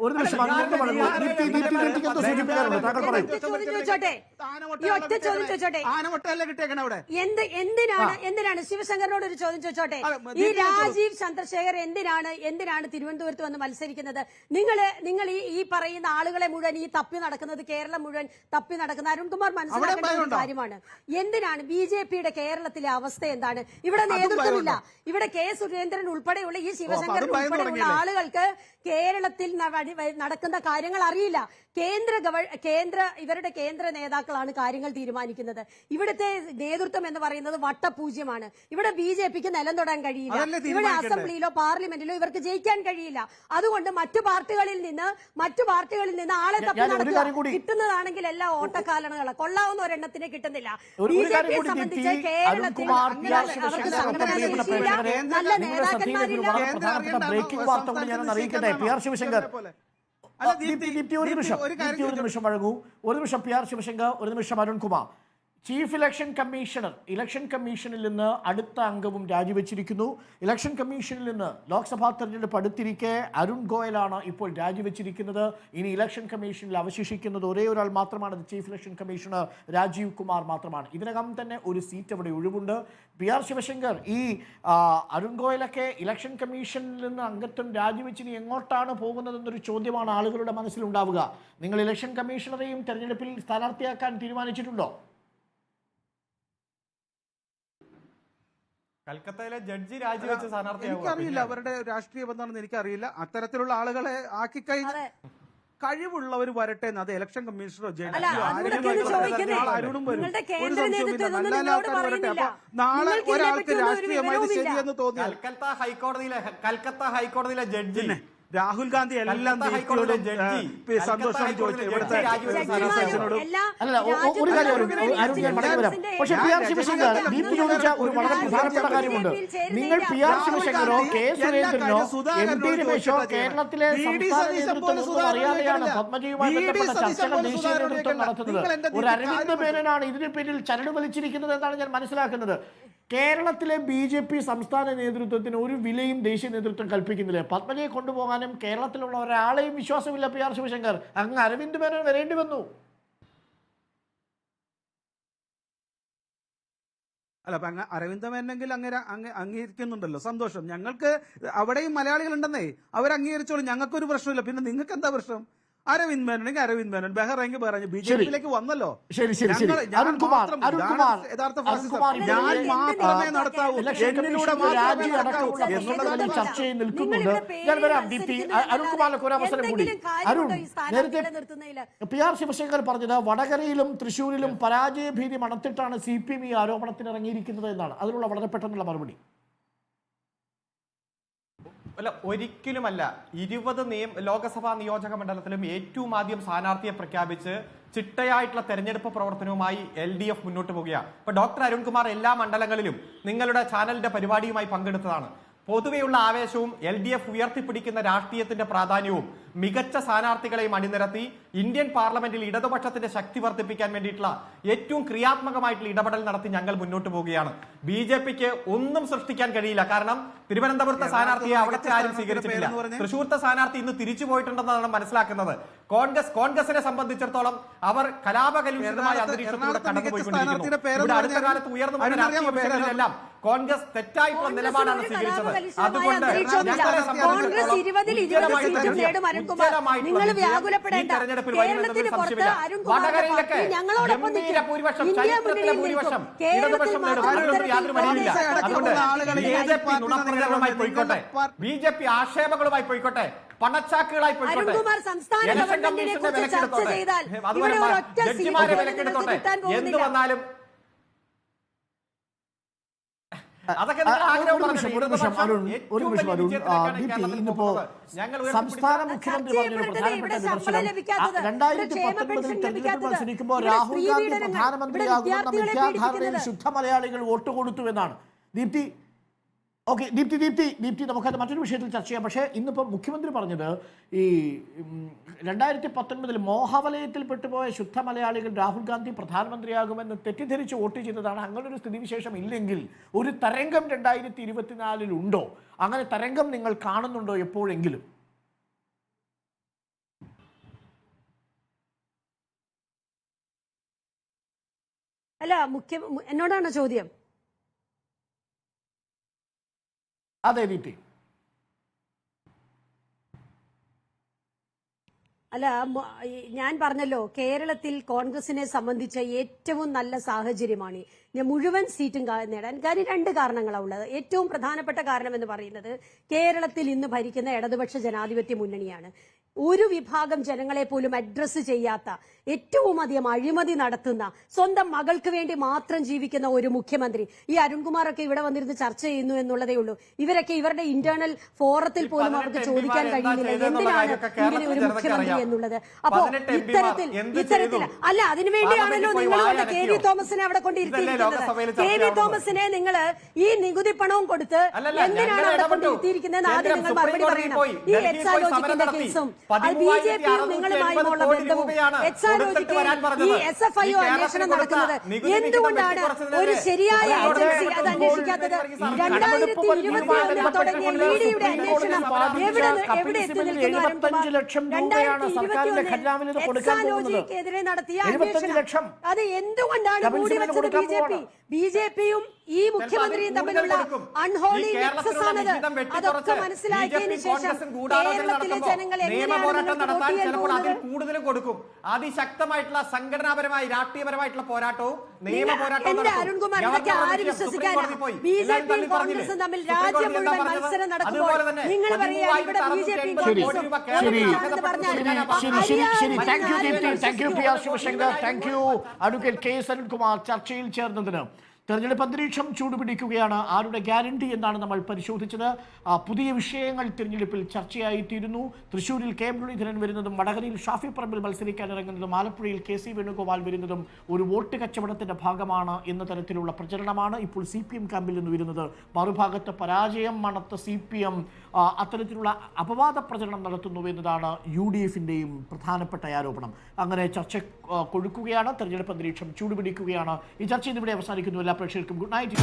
ഒരു നിമിഷം അങ്ങോട്ട് പറഞ്ഞു. ദീപ്തിക്ക് എന്തോ സൂചിപ്പിക്കാറുണ്ട്. താങ്കൾ പറയും. ആനവട്ടല്ലേ കിട്ടിയേക്കണ അവിടെ? എന്തിനാണ് ശിവശങ്കറിനോട് ഒരു ചോദ്യം ചോദിച്ചോട്ടെ? ഈ രാജീവ് ചന്ദ്രശേഖർ എന്തിനാണ് തിരുവനന്തപുരത്ത് വന്ന് മത്സരിക്കുന്നത്? നിങ്ങൾ ഈ പറയുന്ന ആളുകളെ മുഴുവൻ ഈ തപ്പി നടക്കുന്നത്, കേരളം മുഴുവൻ തപ്പി നടക്കുന്ന അരുൺകുമാർ മനസ്സിലാക്കേണ്ട ഒരു കാര്യമാണ്. എന്തിനാണ് BJPയുടെ കേരളത്തിലെ അവസ്ഥ എന്താണ്? ഇവിടെ നേതൃത്വമില്ല. ഇവിടെ കെ സുരേന്ദ്രൻ ഉൾപ്പെടെയുള്ള ഈ ശിവശങ്കരൻ ഉൾപ്പെടെയുള്ള ആളുകൾക്ക് കേരളത്തിൽ നടക്കുന്ന കാര്യങ്ങൾ അറിയില്ല. ഇവരുടെ കേന്ദ്ര നേതാക്കളാണ് കാര്യങ്ങൾ തീരുമാനിക്കുന്നത്. ഇവിടുത്തെ നേതൃത്വം എന്ന് പറയുന്നത് വട്ടപൂജ്യമാണ്. ഇവിടെ BJPക്ക് നിലം തൊടാൻ കഴിയില്ല. ഇവിടെ അസംബ്ലിയിലോ പാർലമെന്റിലോ ഇവർക്ക് ജയിക്കാൻ കഴിയില്ല. അതുകൊണ്ട് മറ്റു പാർട്ടികളിൽ നിന്ന് ആളെ തപ്പി നടക്കുക. കിട്ടുന്നതാണെങ്കിൽ എല്ലാ ഓട്ടക്കാലണകളാണ്. കൊള്ളാവുന്ന ഒരെണ്ണത്തിന് കിട്ടുന്നില്ല. BJPയെ സംബന്ധിച്ച് കേരളത്തിൽ അവർക്ക് സംഘടനാശേഷിയില്ല, നല്ല നേതാക്കന്മാരില്ല. ബ്രേക്കിംഗ് വാർത്ത കൊണ്ട് ഞാൻ അറിയിക്കട്ടെ. PR ശിവശങ്കർ, ഒരു നിമിഷം വഴങ്ങൂ. ഒരു നിമിഷം PR ശിവശങ്കർ, ഒരു നിമിഷം അരുൺകുമാർ. ചീഫ് ഇലക്ഷൻ കമ്മീഷനിൽ നിന്ന് അടുത്ത അംഗവും രാജിവെച്ചിരിക്കുന്നു. ഇലക്ഷൻ കമ്മീഷനിൽ നിന്ന് ലോക്സഭാ തെരഞ്ഞെടുപ്പ് അടുത്തിരിക്കെ അരുൺ ഗോയലാണ് ഇപ്പോൾ രാജിവെച്ചിരിക്കുന്നത്. ഇനി ഇലക്ഷൻ കമ്മീഷനിൽ അവശേഷിക്കുന്നത് ഒരേ ഒരാൾ മാത്രമാണ്. Chief election commissioner Rajeev Kumar മാത്രമാണ്. ഇതിനകം തന്നെ ഒരു സീറ്റ് അവിടെ ഒഴിവുണ്ട്. PR ശിവശങ്കർ, ഈ അരുൺ ഗോയലൊക്കെ ഇലക്ഷൻ കമ്മീഷനിൽ നിന്ന് അംഗത്വം രാജിവെച്ചിനി എങ്ങോട്ടാണ് പോകുന്നതെന്നൊരു ചോദ്യമാണ് ആളുകളുടെ മനസ്സിലുണ്ടാവുക. നിങ്ങൾ ഇലക്ഷൻ കമ്മീഷണറെയും തെരഞ്ഞെടുപ്പിൽ സ്ഥാനാർത്ഥിയാക്കാൻ തീരുമാനിച്ചിട്ടുണ്ടോ? കൽക്കത്തയിലെ ജഡ്ജി രാജിവെച്ച സ്ഥാനാർത്ഥിയാകും. എനിക്കറിയില്ല അവരുടെ രാഷ്ട്രീയ ബന്ധമാണെന്ന് എനിക്കറിയില്ല. അത്തരത്തിലുള്ള ആളുകളെ ആക്കിക്കഴിഞ്ഞാൽ കഴിവുള്ളവർ വരട്ടെ. അത് ഇലക്ഷൻ കമ്മീഷണറോ ജഡ്ജിയോ അരുണും വരും. ഒരു സംശയവുമില്ല. നല്ല ആൾക്കാർ വരട്ടെ. അപ്പൊ നാളെ ഒരാൾക്ക് രാഷ്ട്രീയമായി ശരിയെന്ന് തോന്നിയാൽ കൽക്കത്ത ഹൈക്കോടതിയിലെ ജഡ്ജി രാഹുൽ ഗാന്ധി എല്ലാം സന്തോഷമാണ് ചോദിച്ചത്. ഇവിടുത്തെ ഒരു കാര്യം പക്ഷേ PR ശിവശങ്കർ, ദീപ്തി ചോദിച്ച ഒരു വളരെ പ്രധാനപ്പെട്ട കാര്യമുണ്ട്. നിങ്ങൾ PR ശിവശങ്കരോ കെ സുരേന്ദ്രനോ MP രമേശോ കേരളത്തിലെ സംസ്ഥാന നേതൃത്വം അറിയാതെയാണ് പത്മജിയുമായി ബന്ധപ്പെട്ട ചർച്ചകൾ ദേശീയ നേതൃത്വം നടത്തുന്നത്. ഒരു അരവിന്ദ് മേനോനാണ് ഇതിന് പിന്നിൽ ചരട് വലിച്ചിരിക്കുന്നത് എന്നാണ് ഞാൻ മനസ്സിലാക്കുന്നത്. കേരളത്തിലെ BJP സംസ്ഥാന നേതൃത്വത്തിന് ഒരു വിലയും ദേശീയ നേതൃത്വം കൽപ്പിക്കുന്നില്ല. പത്മജിയെ കൊണ്ടുപോകാനും കേരളത്തിലുള്ള ഒരാളെയും വിശ്വാസമില്ല. PR ശിവശങ്കർ, അങ്ങ് അരവിന്ദ് മേനോൻ വരേണ്ടി വന്നു. അല്ല, അപ്പൊ അരവിന്ദ് മേനെങ്കിൽ അങ്ങനെ അംഗീകരിക്കുന്നുണ്ടല്ലോ, സന്തോഷം. ഞങ്ങൾക്ക് അവിടെയും മലയാളികൾ ഉണ്ടെന്നേ, അവർ അംഗീകരിച്ചോളൂ. ഞങ്ങൾക്കൊരു പ്രശ്നമില്ല. പിന്നെ നിങ്ങൾക്ക് എന്താ പ്രശ്നം? അരവിന്ദ് മേനോനെങ്കിൽ അരവിന്ദ് മേനോൻ, ബെഹ്റെങ്കിൽ പറഞ്ഞു. BJPയിലേക്ക് വന്നല്ലോ. ഞാൻ മാത്രമേ നടത്താവൂ, എന്നിലൂടെ ചർച്ചയിൽ നിൽക്കുന്നുണ്ട്. ഞാൻ വരാം ദീപ്തി. അരുൺകുമാറിലേക്ക് ഒരു അവസരം കൂടി. അരുൺ, നേരത്തെ PR ശിവശങ്കർ പറഞ്ഞത് വടകരയിലും തൃശ്ശൂരിലും പരാജയ ഭീതി മണത്തിട്ടാണ് CPM ഈ ആരോപണത്തിന് ഇറങ്ങിയിരിക്കുന്നത് എന്നാണ്. അതിനുള്ള വളരെ പെട്ടെന്നുള്ള മറുപടി. അല്ല, ഒരിക്കലുമല്ല. 20 ലോകസഭാ നിയോജക മണ്ഡലത്തിലും ഏറ്റവും ആദ്യം സ്ഥാനാർത്ഥിയെ പ്രഖ്യാപിച്ച് ചിട്ടയായിട്ടുള്ള തെരഞ്ഞെടുപ്പ് പ്രവർത്തനവുമായി LDF മുന്നോട്ട് പോവുകയാണ്. ഇപ്പൊ ഡോക്ടർ അരുൺകുമാർ എല്ലാ മണ്ഡലങ്ങളിലും നിങ്ങളുടെ ചാനലിന്റെ പരിപാടിയുമായി പങ്കെടുത്തതാണ്. പൊതുവെയുള്ള ആവേശവും LDF ഉയർത്തിപ്പിടിക്കുന്ന രാഷ്ട്രീയത്തിന്റെ പ്രാധാന്യവും മികച്ച സ്ഥാനാർത്ഥികളെയും അണിനിരത്തി ഇന്ത്യൻ പാർലമെന്റിൽ ഇടതുപക്ഷത്തിന്റെ ശക്തി വർദ്ധിപ്പിക്കാൻ വേണ്ടിയിട്ടുള്ള ഏറ്റവും ക്രിയാത്മകമായിട്ടുള്ള ഇടപെടൽ നടത്തി ഞങ്ങൾ മുന്നോട്ട് പോവുകയാണ്. BJPക്ക് ഒന്നും സൃഷ്ടിക്കാൻ കഴിയില്ല. കാരണം തിരുവനന്തപുരത്തെ സ്ഥാനാർത്ഥിയെ അവിടുത്തെ ആരും സ്വീകരിച്ചിട്ടില്ല. തൃശ്ശൂർത്തെ സ്ഥാനാർത്ഥി ഇന്ന് തിരിച്ചു പോയിട്ടുണ്ടെന്നാണ് മനസ്സിലാക്കുന്നത്. കോൺഗ്രസിനെ സംബന്ധിച്ചിടത്തോളം അവർ കലാപകലുഷിതമായ അന്തരീക്ഷത്തിലൂടെ കടന്നുപോയിക്കൊണ്ടിരിക്കുന്നു. ഇവിടെ അടുത്ത കാലത്ത് ഉയർന്നു വന്ന രാഷ്ട്രീയ വിഷയങ്ങളിലെല്ലാം കോൺഗ്രസ് തെറ്റായിട്ടുള്ള നിലപാടാണ് സ്വീകരിച്ചത്. അതുകൊണ്ട് നിങ്ങൾ വ്യാകുലപ്പെടേണ്ട. കേരളത്തിന് പുറത്ത് അരുൺകുമാറിന്റെ ഞങ്ങളോടൊപ്പം ഭൂരിപക്ഷം, ചരിത്രത്തിലെ ഭൂരിപക്ഷം ഇടതുപക്ഷം നേടും. യാതൊരു മടിയില്ല. അതുകൊണ്ട് BJP നുണപ്രചരണമായി പോയിക്കോട്ടെ, BJP ആക്ഷേപങ്ങളുമായി പോയിക്കോട്ടെ, പണച്ചാക്കുകളായി പോയിക്കോട്ടെ, ഇലക്ഷൻ കമ്മീഷന്റെ വിലക്കെടുത്തോട്ടെ, അതുപോലെ ജഡ്ജിമാരെ വിലക്കെടുത്തോട്ടെ, എന്ത് വന്നാലും ഒരു നിമിഷം അരുൺ, ഇന്നിപ്പോ സംസ്ഥാന മുഖ്യമന്ത്രി പറഞ്ഞൊരു പ്രധാനപ്പെട്ട വിമർശനം 2019 തെരഞ്ഞെടുപ്പ് മത്സരിക്കുമ്പോൾ രാഹുൽ ഗാന്ധി പ്രധാനമന്ത്രിയാകുമെന്ന മിഥ്യാധാരണയിൽ ശുദ്ധ മലയാളികൾ വോട്ട് കൊടുത്തു എന്നാണ്. ദീപ്തി നമുക്കത് മറ്റൊരു വിഷയത്തിൽ ചർച്ച ചെയ്യാം. പക്ഷേ ഇന്നിപ്പോൾ മുഖ്യമന്ത്രി പറഞ്ഞത് ഈ 2019 മോഹവലയത്തിൽ പെട്ടുപോയ ശുദ്ധ മലയാളികൾ രാഹുൽ ഗാന്ധി പ്രധാനമന്ത്രിയാകുമെന്ന് തെറ്റിദ്ധരിച്ച് വോട്ട് ചെയ്തതാണ്. അങ്ങനൊരു സ്ഥിതിവിശേഷം ഇല്ലെങ്കിൽ ഒരു തരംഗം 2024 ഉണ്ടോ? അങ്ങനെ തരംഗം നിങ്ങൾ കാണുന്നുണ്ടോ എപ്പോഴെങ്കിലും? അല്ല, എന്നോടാണ് ചോദ്യം. അതെ ദീപ്തി. അല്ല, ഞാൻ പറഞ്ഞല്ലോ, കേരളത്തിൽ കോൺഗ്രസിനെ സംബന്ധിച്ച ഏറ്റവും നല്ല സാഹചര്യമാണ് മുഴുവൻ സീറ്റും നേടാൻ. കാര്യം 2 കാരണങ്ങളാണ് ഉള്ളത്. ഏറ്റവും പ്രധാനപ്പെട്ട കാരണം എന്ന് പറയുന്നത് കേരളത്തിൽ ഇന്ന് ഭരിക്കുന്ന ഇടതുപക്ഷ ജനാധിപത്യ മുന്നണിയാണ്. ഒരു വിഭാഗം ജനങ്ങളെ പോലും അഡ്രസ്സ് ചെയ്യാത്ത, ഏറ്റവും അധികം അഴിമതി നടത്തുന്ന, സ്വന്തം മകൾക്ക് വേണ്ടി മാത്രം ജീവിക്കുന്ന ഒരു മുഖ്യമന്ത്രി. ഈ അരുൺകുമാറൊക്കെ ഇവിടെ വന്നിരുന്ന് ചർച്ച ചെയ്യുന്നു എന്നുള്ളതേ ഉള്ളൂ. ഇവരൊക്കെ ഇവരുടെ ഇന്റേണൽ ഫോറത്തിൽ പോലും അവർക്ക് ചോദിക്കാൻ കഴിയുന്നില്ല എന്തിനാണ് ഇങ്ങനെ ഒരു മുഖ്യമന്ത്രി എന്നുള്ളത്. അപ്പോ ഇത്തരത്തിൽ അല്ല, അതിനുവേണ്ടിയാണല്ലോ നിങ്ങൾ KV തോമസിനെ അവിടെ കൊണ്ടിരുത്തിയിരിക്കുന്നത്. KV തോമസിനെ നിങ്ങൾ ഈ നികുതി പണവും കൊടുത്ത് എന്തിനാണ് അവിടെ കൊണ്ടിരുത്തിയിരിക്കുന്നതെന്ന് ആദ്യം നിങ്ങൾ മറുപടി പറയണം. ഈ എക്സാലോജിക്കിന്റെ കേസും BJPയും നിങ്ങളുമായുള്ള ബന്ധവും ഈ SFIO അന്വേഷണം നടക്കുന്നത് എന്തുകൊണ്ടാണ് ഒരു ശരിയായ ഏജൻസി അത് അന്വേഷിക്കാത്തത്? 2021 തുടങ്ങിയ ലീഡിയുടെ അന്വേഷണം എവിടെ എത്തി നിൽക്കുന്നു? എക്സാലോജിക്കെതിരെ നടത്തിയ അന്വേഷണം അത് എന്തുകൊണ്ടാണ് മൂടിവെച്ചത്? BJPയും ഈ മുഖ്യമന്ത്രിയും തമ്മിലുള്ള അൺഹോളി നെക്സസ് ആണത്. അതൊക്കെ മനസ്സിലാക്കിയതിനു ശേഷം കേരളത്തിലെ ജനങ്ങൾ കൂടുതലും കൊടുക്കും. അതിശക്തമായിട്ടുള്ള സംഘടനാപരമായി രാഷ്ട്രീയപരമായിട്ടുള്ള പോരാട്ടവും നിയമ പോരാട്ടവും എന്റെ അരുൺകുമാർ, ഇതൊക്കെ ആര് വിശ്വസിക്കാനാണ്? BJPയും കോൺഗ്രസും തമ്മിൽ രാജ്യം മുഴുവൻ മത്സരം നടക്കുമ്പോൾ നിങ്ങൾ പറയാ ഇവിടെ BJPയും കോൺഗ്രസും അഡ്വക്കേറ്റ് KS അരുൺകുമാർ ചർച്ചയിൽ ചേർന്നതിന്. തെരഞ്ഞെടുപ്പ് അന്തരീക്ഷം ചൂടുപിടിക്കുകയാണ്. ആരുടെ ഗ്യാരണ്ടി എന്നാണ് നമ്മൾ പരിശോധിച്ചത്. പുതിയ വിഷയങ്ങൾ തിരഞ്ഞെടുപ്പിൽ ചർച്ചയായിത്തീരുന്നു. തൃശ്ശൂരിൽ KM മുരളീധരൻ വരുന്നതും വടകരയിൽ ഷാഫി പറമ്പിൽ മത്സരിക്കാൻ ഇറങ്ങുന്നതും ആലപ്പുഴയിൽ KC വേണുഗോപാൽ വരുന്നതും ഒരു വോട്ട് കച്ചവടത്തിന്റെ ഭാഗമാണ് എന്ന തരത്തിലുള്ള പ്രചരണമാണ് ഇപ്പോൾ CPM ക്യാമ്പിൽ നിന്ന് വരുന്നത്. മറുഭാഗത്ത് പരാജയം മണത്ത CPM അത്തരത്തിലുള്ള അപവാദ പ്രചരണം നടത്തുന്നു എന്നതാണ് UDFിന്റെയും പ്രധാനപ്പെട്ട ആരോപണം. അങ്ങനെ ചർച്ച കൊഴുക്കുകയാണ്. തെരഞ്ഞെടുപ്പ് അന്തരീക്ഷം ചൂടുപിടിക്കുകയാണ്. ഈ ചർച്ച ഇന്നിവിടെ അവസാനിക്കുന്നു. എല്ലാ പ്രേക്ഷകർക്കും ഗുഡ് നൈറ്റ്.